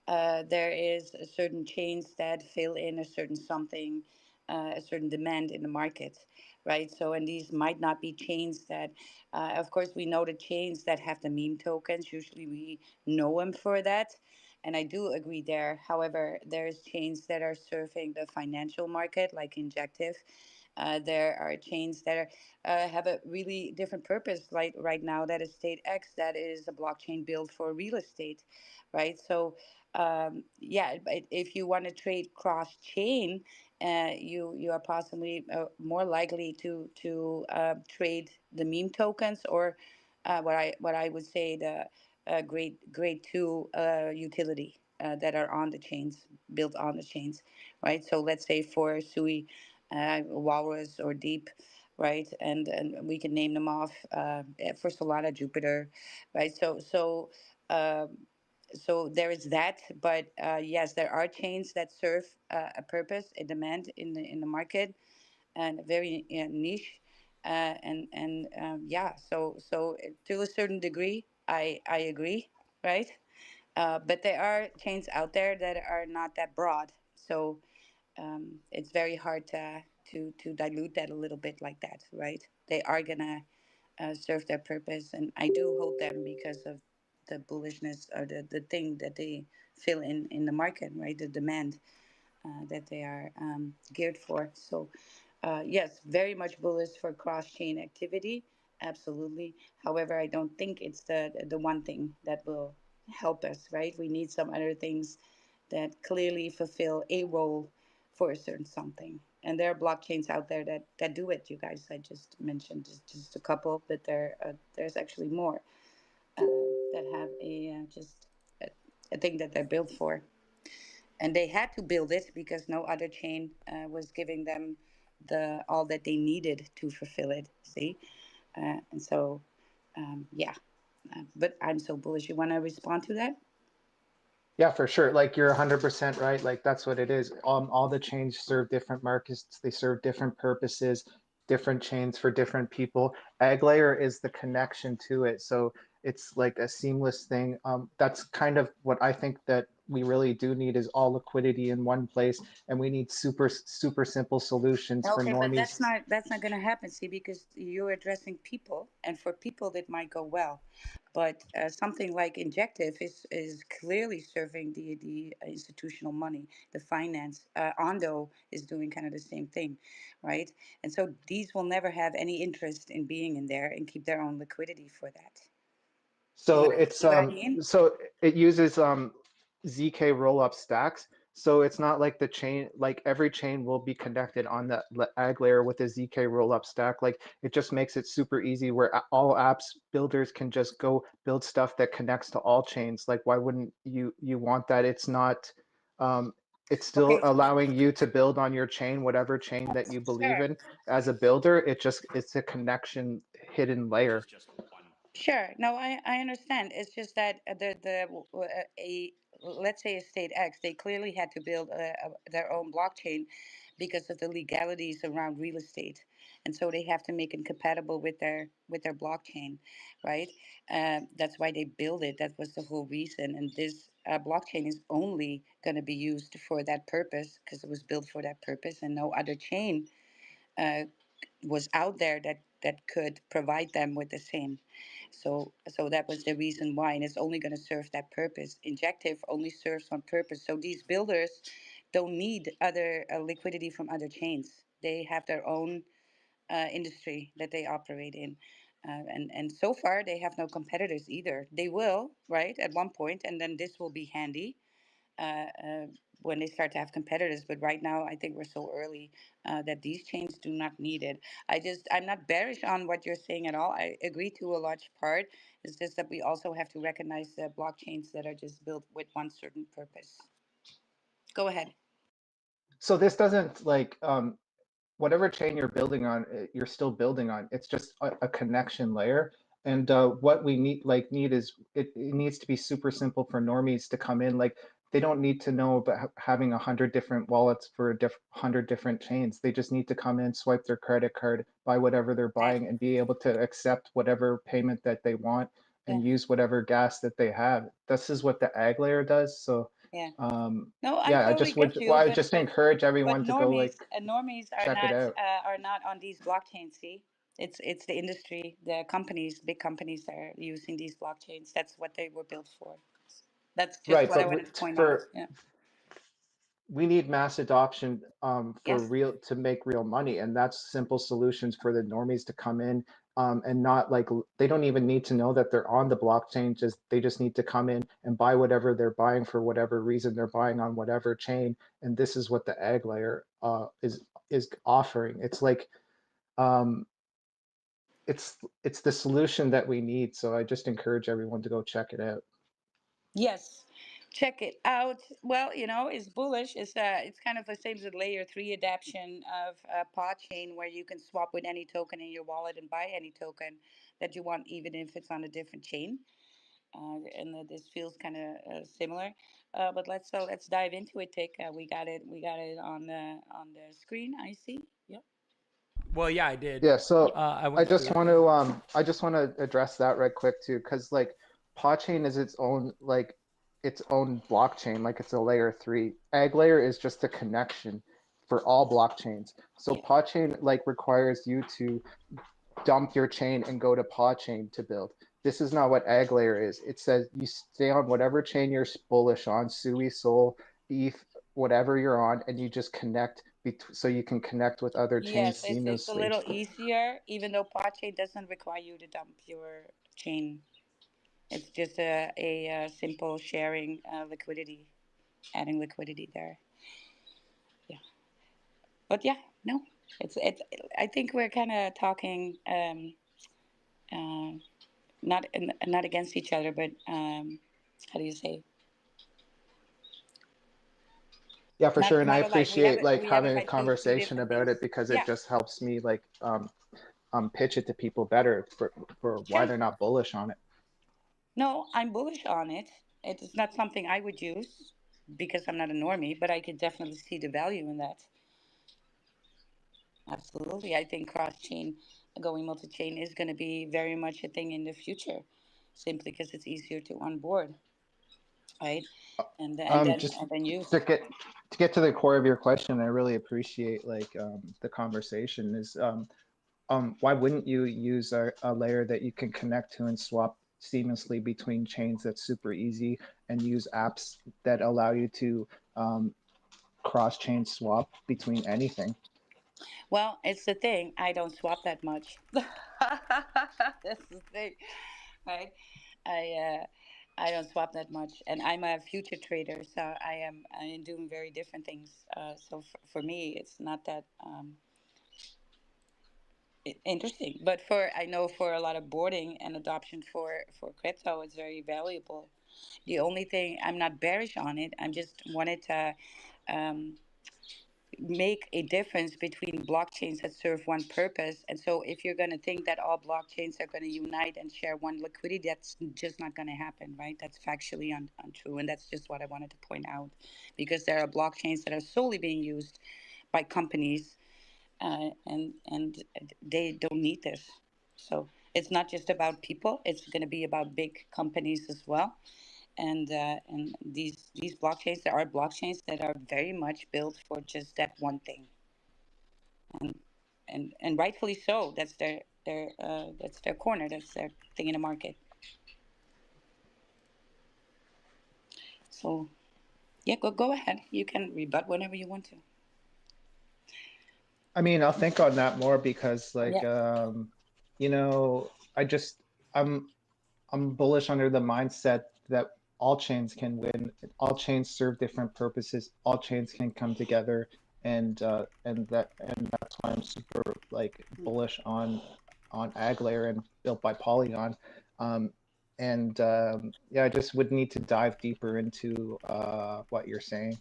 there is a certain chains that fill in a certain something, a certain demand in the market, right? So, and these might not be chains that, of course, we know the chains that have the meme tokens. Usually, we know them for that, and I do agree there. However, there's chains that are serving the financial market, like Injective. There are chains that have a really different purpose. Like right now, that is State X, that is a blockchain built for real estate, right? So, yeah, but if you want to trade cross chain, you are possibly more likely to trade the meme tokens or what I would say the grade two utility that are on the chains, built on the chains, right? So let's say for Sui, Walrus or Deep, right? And we can name them off for Solana, Jupiter, right? So there is that, but yes, there are chains that serve a purpose, a demand in the market, and very niche, and yeah. So to a certain degree, I agree, right? But there are chains out there that are not that broad, so it's very hard to dilute that a little bit like that, right? They are gonna serve their purpose, and I do hold them because of the bullishness or the thing that they fill in the market, right? The demand that they are geared for. So, yes, very much bullish for cross chain activity, absolutely. However, I don't think it's the one thing that will help us, right? We need some other things that clearly fulfill a role for a certain something. And there are blockchains out there that do it. You guys, I just mentioned just a couple, but there's actually more that have a thing that they're built for, and they had to build it because no other chain was giving them the all that they needed to fulfill it. See, and so yeah, but I'm so bullish. You want to respond to that? Yeah, for sure. Like you're 100% right. Like that's what it is. All the chains serve different markets. They serve different purposes, different chains for different people. Ag layer is the connection to it. So it's like a seamless thing. That's kind of what I think that we really do need is all liquidity in one place, and we need super simple solutions for Okay, but that's normies. not going to happen. See, because you're addressing people, and for people that might go well, but something like Injective is clearly serving the institutional money, the finance. Ondo is doing kind of the same thing, right? And so these will never have any interest in being in there and keep their own liquidity for that. So it's See what I mean? so it uses ZK rollup stacks. So it's not like the chain, like every chain will be connected on the ag layer with a ZK rollup stack. Like it just makes it super easy where all apps builders can just go build stuff that connects to all chains. Like why wouldn't you want that? It's not it's still Okay, allowing you to build on your chain, whatever chain that you believe sure. in. As a builder, it's a connection hidden layer. Sure. No, I understand. It's just that a let's say a state X, they clearly had to build their own blockchain because of the legalities around real estate, and so they have to make it compatible with their blockchain, right? That's why they build it. That was the whole reason. And this blockchain is only going to be used for that purpose because it was built for that purpose, and no other chain uh, was out there that could provide them with the same. So that was the reason why, and it's only going to serve that purpose. Injective only serves one purpose. So these builders don't need other liquidity from other chains. They have their own industry that they operate in. And so far, they have no competitors either. They will, right, at one point, and then this will be handy. Uh, uh, when they start to have competitors. But right now, I think we're so early that these chains do not need it. I'm not bearish on what you're saying at all. I agree to a large part. It's just that we also have to recognize the blockchains that are just built with one certain purpose. Go ahead. So this doesn't like whatever chain you're building on, you're still building on. It's just a connection layer. And what we need is it needs to be super simple for normies to come in. Like they don't need to know about having 100 different wallets for 100 different chains. They just need to come in, swipe their credit card, buy whatever they're buying, and be able to accept whatever payment that they want Yeah. and use whatever gas that they have. This is what the ag layer does. So Yeah. um, No, I yeah, I totally just get would, you, well, I just encourage but everyone to go like normies check it out. are not on these blockchains. See, it's the industry, the companies, big companies that are using these blockchains. That's what they were built for. That's just Right, what I wanted to but point out. for Yeah. we need mass adoption for Yes. real to make real money, and that's simple solutions for the normies to come in and not like they don't even need to know that they're on the blockchain. Just they just need to come in and buy whatever they're buying for whatever reason they're buying on whatever chain, and this is what the ag layer is offering. It's like um, it's the solution that we need. So I just encourage everyone to go check it out. Yes. Check it out. Well, it's bullish. It's kind of the same as a layer three adaptation of pod chain where you can swap with any token in your wallet and buy any token that you want, even if it's on a different chain. This feels kind of similar. But let's dive into it. Tick. We got it on the screen. I see. Yep. Well, yeah, I did. Yeah, so I I went just through it. want to address that right quick too, because like Podchain is its own blockchain, like it's a layer three. Ag layer is just a connection for all blockchains. So Yeah. Podchain like requires you to dump your chain and go to Podchain to build. This is not what Ag layer is. It says you stay on whatever chain you're bullish on, Sui, Sol, ETH, whatever you're on, and you just connect so you can connect with other chains Yes, it's a seamlessly. little easier, even though Parchain doesn't require you to dump your chain. It's just a simple sharing liquidity, adding liquidity there. Yeah, but yeah, no, it's. I think we're kind of talking uh, not against each other, but how do you say? Yeah, for sure. And I Not alike. appreciate like We have it having a by two conversation different about it things. because it Yeah, just helps me like pitch it to people better for why sure. they're not bullish on it. No, I'm bullish on it. It's not something I would use because I'm not a normie, but I could definitely see the value in that. Absolutely. I think cross chain, going multi chain is going to be very much a thing in the future simply because it's easier to onboard, right? Just And then use. to get to the core of your question, I really appreciate like the conversation is why wouldn't you use a layer that you can connect to and swap seamlessly between chains that's super easy and use apps that allow you to cross chain swap between anything? Well, it's the thing. I don't swap that much. That's the thing, right? I uh, I don't swap that much, and I'm a future trader, so I am doing very different things. So for me, it's not that interesting. But for I know for a lot of boarding and adoption for crypto, it's very valuable. The only thing I'm not bearish on it. I'm just wanted to. Um, make a difference between blockchains that serve one purpose. And so, if you're going to think that all blockchains are going to unite and share one liquidity, that's just not going to happen, right? That's factually untrue. And that's just what I wanted to point out because there are blockchains that are solely being used by companies and they don't need this. So, it's not just about people, it's going to be about big companies as well. And these blockchains, there are blockchains that are very much built for just that one thing, and and rightfully so. That's their corner. That's their thing in the market. So yeah, go ahead. You can rebut whenever you want to. I mean, I'll think on that more because like Yeah. you know, I'm I'm bullish under the mindset that all chains can win. All chains serve different purposes. All chains can come together, and that's why I'm super like bullish on ag layer and built by Polygon. Um, yeah, I just would need to dive deeper into what you're saying.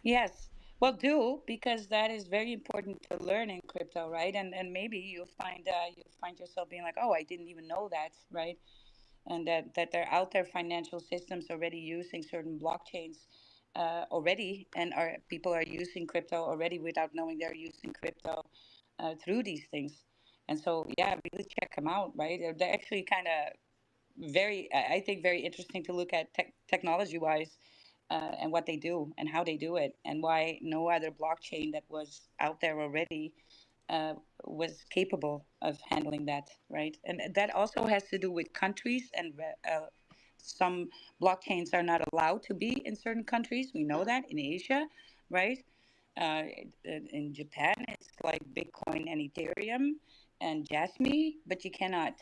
Yes. Well, do, because that is very important to learn in crypto, right? And maybe you'll find yourself being like, oh, I didn't even know that, right? And that there are out there financial systems already using certain blockchains already, and are people are using crypto already without knowing they're using crypto through these things. And so, yeah, really check them out, right? They're actually kind of very, I think, very interesting to look at technology wise, and what they do and how they do it, and why no other blockchain that was out there already uh, was capable of handling that, right? And that also has to do with countries, and some blockchains are not allowed to be in certain countries. We know that in Asia, right? In Japan, it's like Bitcoin and Ethereum and Jasmy, but you cannot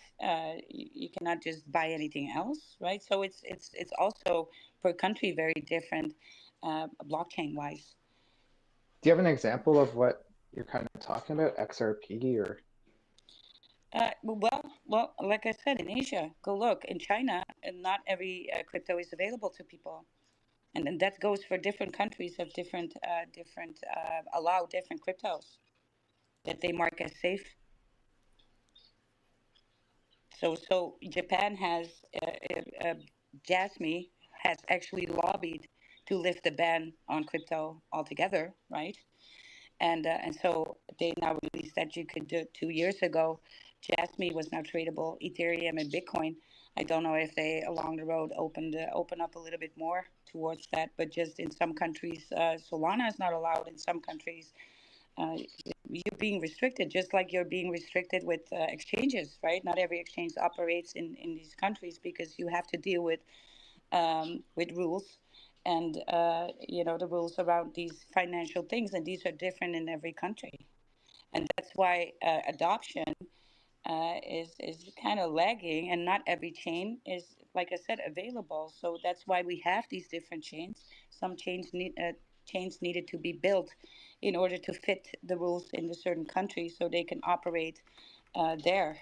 just buy anything else, right? So it's also per country very different, blockchain wise. Do you have an example of what you're kind of talking about, XRP or? Well, like I said, in Asia, go look. In China, and not every crypto is available to people, and that goes for different countries of different allow different cryptos that they mark as safe. So Japan has Jasmy has actually lobbied to lift the ban on crypto altogether, right? And so they now released that you could do 2 years ago. Jasmy was now tradable, Ethereum and Bitcoin. I don't know if they along the road open up a little bit more towards that, but just in some countries, Solana is not allowed. In some countries, uh, you're being restricted, just like you're being restricted with exchanges, right? Not every exchange operates in these countries because you have to deal with rules, and the rules around these financial things, and these are different in every country. And that's why adoption is kind of lagging, and not every chain is, like I said, available. So that's why we have these different chains. Some chains needed to be built in order to fit the rules in a certain country so they can operate there.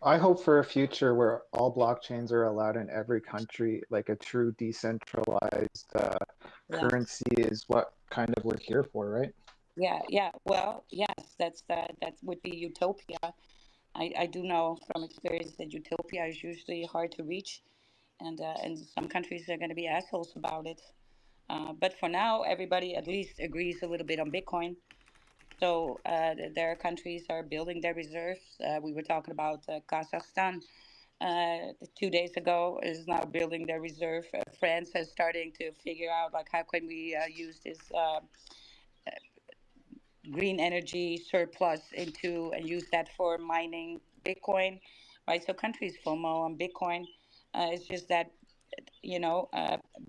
I hope for a future where all blockchains are allowed in every country, like a true decentralized Yeah. currency is what kind of we're here for, right? Yeah, yeah. Well, yes, that would be utopia. I do know from experience that utopia is usually hard to reach, and some countries are going to be assholes about it. But for now, everybody at least agrees a little bit on Bitcoin. So their countries are building their reserves. We were talking about Kazakhstan 2 days ago is now building their reserve. France is starting to figure out like how can we use this green energy surplus into and use that for mining Bitcoin, right? So countries FOMO on Bitcoin. It's just that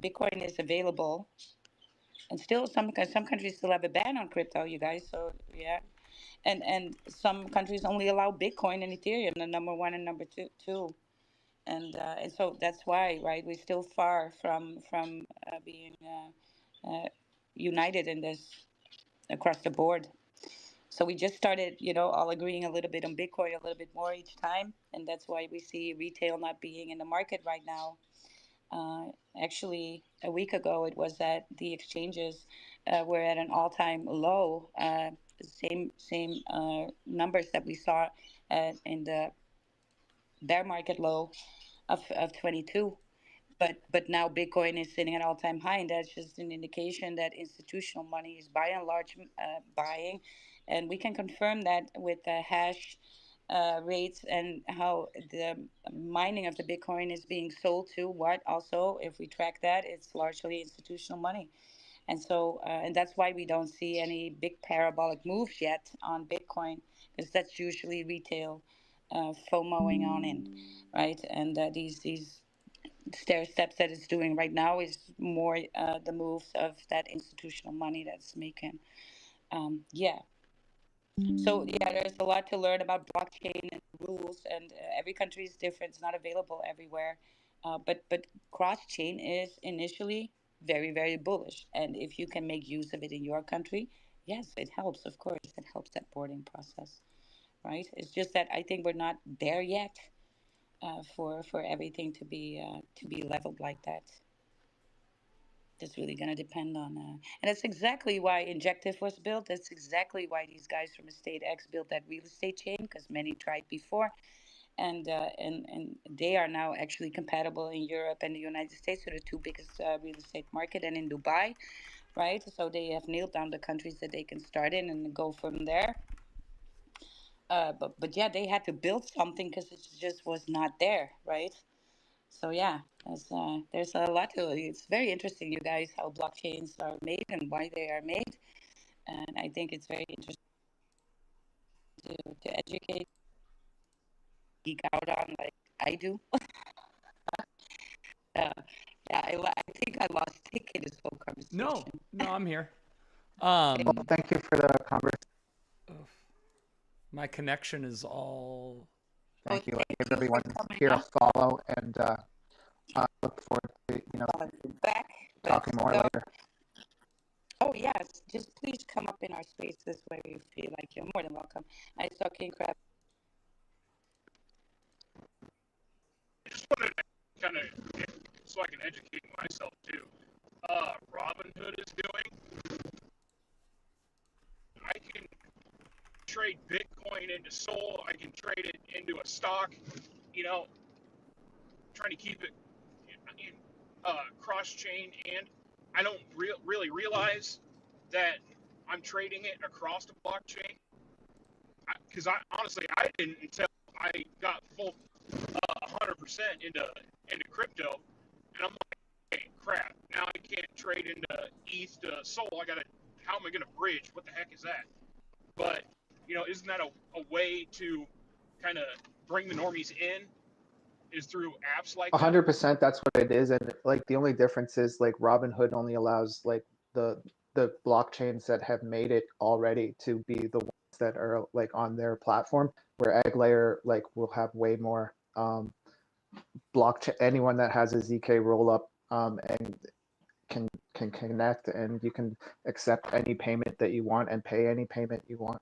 Bitcoin is available, and still some countries still have a ban on crypto, you guys. So yeah, and some countries only allow Bitcoin and Ethereum, the number one and number two. And so that's why, right? We're still far from being united in this across the board. So we just started, all agreeing a little bit on Bitcoin, a little bit more each time, and that's why we see retail not being in the market right now. Actually, a week ago, it was that the exchanges were at an all-time low. Same numbers that we saw in the bear market low of 22. But now Bitcoin is sitting at all-time high, and that's just an indication that institutional money is by and large buying, and we can confirm that with the hash rates and how the mining of the Bitcoin is being sold to what also, if we track that, it's largely institutional money. And so, and that's why we don't see any big parabolic moves yet on Bitcoin, because that's usually retail FOMOing on in, right? And these stair steps that it's doing right now is more the moves of that institutional money that's making. Yeah. So yeah, there's a lot to learn about blockchain and rules, and every country is different. It's not available everywhere. But cross chain is initially very bullish, and if you can make use of it in your country, yes, it helps. Of course, it helps that boarding process, right? It's just that I think we're not there yet for everything to be leveled like that. It's really going to depend on, and that's exactly why Injective was built. That's exactly why these guys from Estate X built that real estate chain, because many tried before, and they are now actually compatible in Europe and the United States, so the two biggest real estate market, and in Dubai, right? So they have nailed down the countries that they can start in and go from there. But yeah, they had to build something because it just was not there, right? So yeah, there's a lot to it. It's very interesting, you guys, how blockchains are made and why they are made, and I think it's very interesting to educate, geek out on like I do. Uh, yeah, I think I lost Tick in this whole No, conversation. no, I'm here. Well, thank you for the conversation. My connection is all. Oh, Thank you. I thank give you for everyone coming here a up. follow, and I look forward to Back. talking Let's more go. later. Oh yes, just please come up in our spaces where you feel like you're more than welcome. I saw King Crab. I just wanted to kind of, so I can educate myself too. Robinhood is doing. I can trade Bitcoin into Sol. I can trade it into a stock. You know, trying to keep it in cross chain, and I don't really realize that I'm trading it across the blockchain because I honestly I didn't until I got full 100% into crypto, and I'm like, hey, crap! Now I can't trade into ETH to Sol. I gotta. How am I gonna bridge? What the heck is that? But isn't that a way to kind of bring the normies in? Is through apps like that? 100%, that's what it is, and like the only difference is like Robinhood only allows like the blockchains that have made it already to be the ones that are like on their platform. Where EggLayer like will have way more blockchain. Anyone that has a ZK rollup and can connect, and you can accept any payment that you want and pay any payment you want.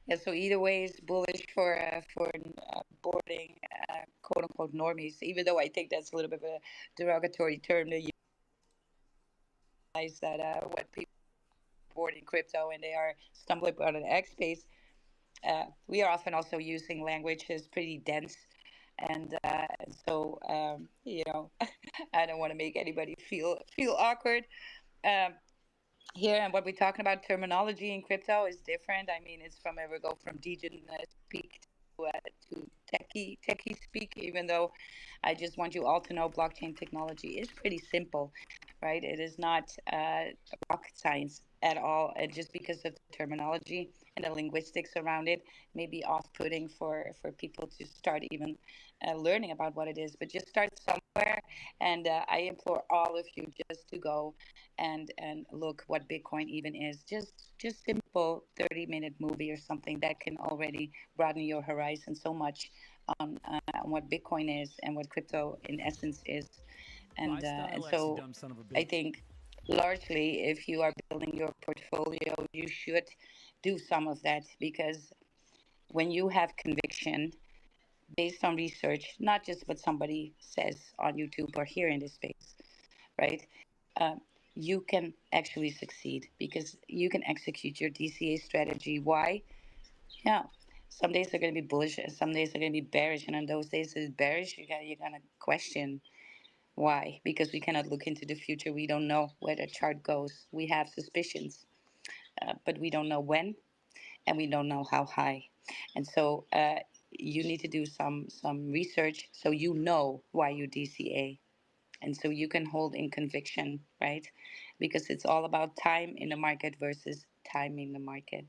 Yeah, so either way is bullish for boarding quote unquote normies. Even though I think that's a little bit of a derogatory term to use, that when people board in crypto and they are stumbling upon an X space, we are often also using language that's pretty dense, and so I don't want to make anybody feel awkward. Um, Here, and what we're talking about, terminology in crypto is different. I mean, it's from ever go from degen speak to techie speak, even though I just want you all to know blockchain technology is pretty simple, right? It is not rocket science at all. And just because of the terminology and the linguistics around it may be off-putting for people to start even learning about what it is. But just start somewhere, and I implore all of you just to go and look what Bitcoin even is. Just simple 30-minute movie or something that can already broaden your horizon so much on what Bitcoin is and what crypto in essence is. And Lifestyle X, you so dumb son of a I bitch. think largely if you are building your portfolio, you should do some of that, because when you have conviction based on research, not just what somebody says on YouTube or here in this space, right? Um, you can actually succeed because you can execute your DCA strategy. Why? Yeah. Some days are going to be bullish and some days are going to be bearish. And on those days it's bearish, you're going to question why. Because we cannot look into the future. We don't know where the chart goes. We have suspicions, but we don't know when and we don't know how high. And so you need to do some research so you know why you DCA, and so you can hold in conviction, right? Because it's all about time in the market versus timing the market.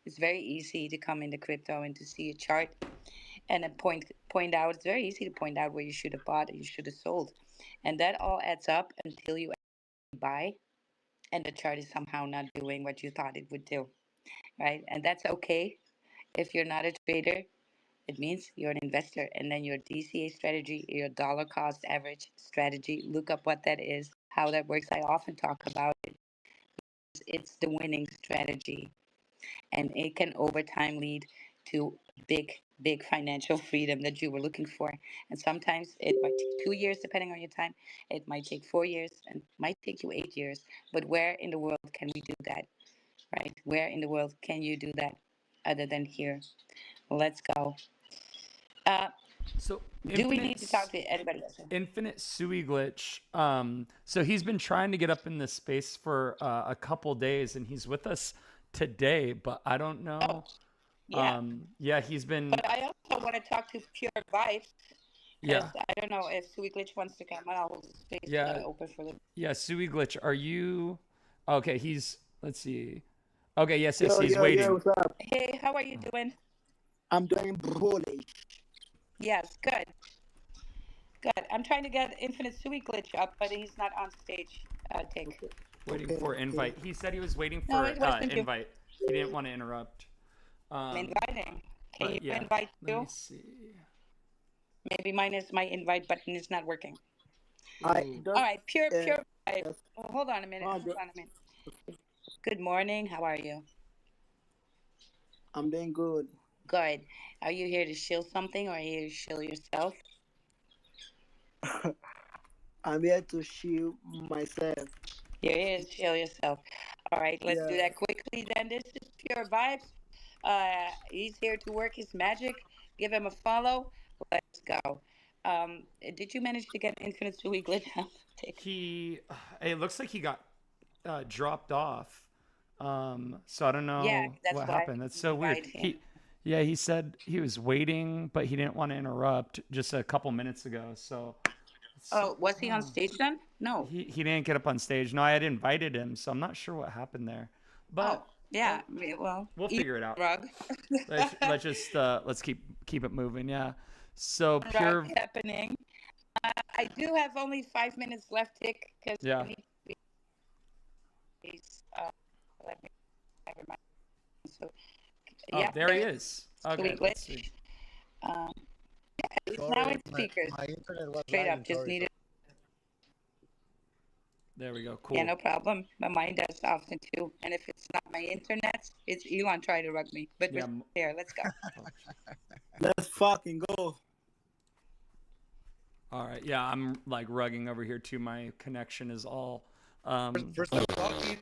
It's very easy to come into crypto and to see a chart and then point out. It's very easy to point out where you should have bought and you should have sold, and that all adds up until you buy, and the chart is somehow not doing what you thought it would do, right? And that's okay. If you're not a trader, it means you're an investor. And then your DCA strategy, your dollar cost average strategy, look up what that is, how that works. I often talk about it. It's the winning strategy. And it can over time lead to big financial freedom that you were looking for. And sometimes it might take 2 years, depending on your time. It might take 4 years and might take you 8 years. But where in the world can we do that? Right? Where in the world can you do that other than here? Let's go. Uh, So do we need to talk to anybody else? Infinite Sui Glitch. So he's been trying to get up in this space for a couple days, and he's with us today. But I don't know. Yeah. Yeah, he's been. But I also want to talk to Pure Vibes because Yeah, I don't know if Sui Glitch wants to come. I'll hold the space yeah, open for them. yeah. Sui Glitch, are you? Okay, he's. Let's see. Okay, yes, Yo, he's yo, yo, waiting. what's up? Hey, how are you doing? I'm doing bullish. Yes, good. Good. I'm trying to get Infinite Sui Glitch up, but he's not on stage. Take. Okay, Waiting okay, for okay. invite. He said he was waiting No, for it wasn't you. invite. He didn't want to interrupt. I'm inviting. Can you But yeah, invite let me too? see. Maybe my invite button is not working. I Ooh. All don't. right, Pure Vibes. Yes. Oh, hold on a minute. No, Hold on a minute. Good morning. How are you? I'm doing good. Good. Are you here to shill something or are you here to shill yourself? I'm here to shield myself. You're here to shill yourself. All right, let's do Yeah. that quickly then. This is Pure Vibes. He's here to work his magic. Give him a follow. Let's go. Did you manage to get Infinite Sui Glitch? Take. He. It looks like he got dropped off. So I don't Yeah, know that's what why I happened. That's so weird. invite him. Yeah, he said he was waiting, but he didn't want to interrupt just a couple minutes ago. So, Oh, was he on stage then? No. he didn't get up on stage. No, I had invited him, so I'm not sure what happened there. Oh, But yeah. Well, we'll eat figure it out. rug. Let's just let's keep it moving. Yeah. So Rug pure. happening. I do have only 5 minutes left, Dick, because I Yeah. need to be. Let me never mind. So, Oh, yeah, there he is. Sui Okay, let's see. Glitch. Um, he's now Sorry, in speakers. my internet was Straight lagging. up, just Sorry, needed. There we go. Yeah, Cool. no problem. But mine does often too. And if it's not my internet, it's Elon trying to rug me. But Yeah. we're here. Let's go. Let's fucking go. All right. Yeah, I'm like rugging over here too. My connection is all. First time talking.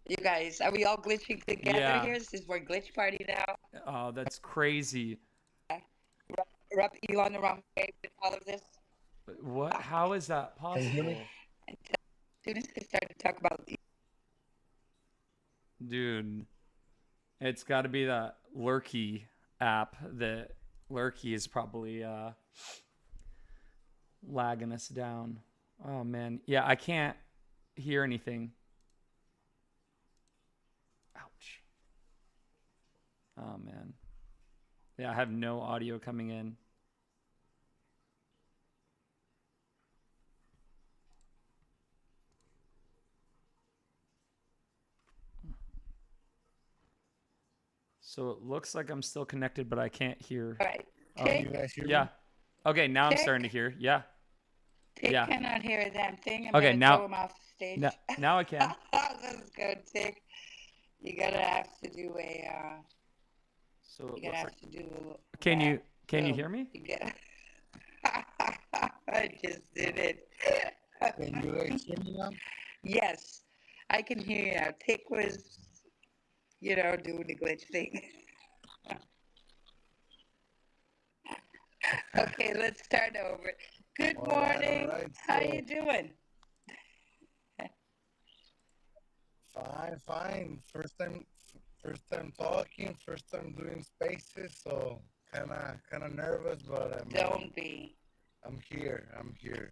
You guys, are we all glitching together Yeah. here? This is our glitch party now. Oh, that's crazy. Rub Elon the wrong way with all of this. What? How is that Can you hear me? possible? As soon as they start to talk about Dude, it's got to be that Lurky app. That Lurky is probably lagging us down. Oh man. Yeah, I can't hear anything. Ouch. Oh man. Yeah, I have no audio coming in. So it looks like I'm still connected, but I can't hear. all right. Can you guys hear Yeah. me? Okay, now I'm Tick. starting to hear. Yeah. Tick Yeah. cannot hear a damn thing. I'm Okay, gonna now throw him off the stage. now I can. Let's go, Tick. You're gonna have to do a. So it You're gonna looks have to do. Can that. you Boom. hear me? You get. I just did it. Can you guys hear me now? Yes, I can hear you now. Tick was, doing the glitch thing. Okay, let's start over. Good All right, morning. all right. How So, you doing? fine, fine. First time talking. First time doing spaces. So kind of nervous, but Don't be. I'm here. I'm here.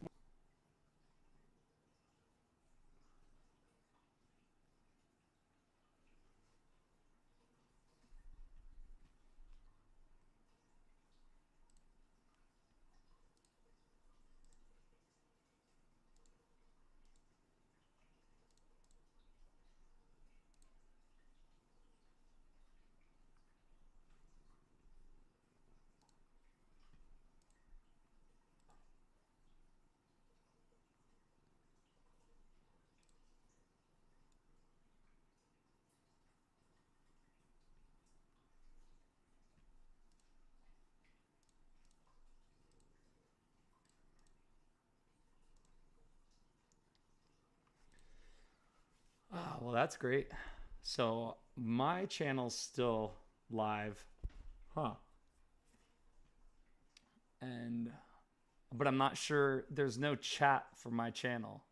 Well, that's great. So my channel's still live. Huh. But I'm not sure, there's no chat for my channel.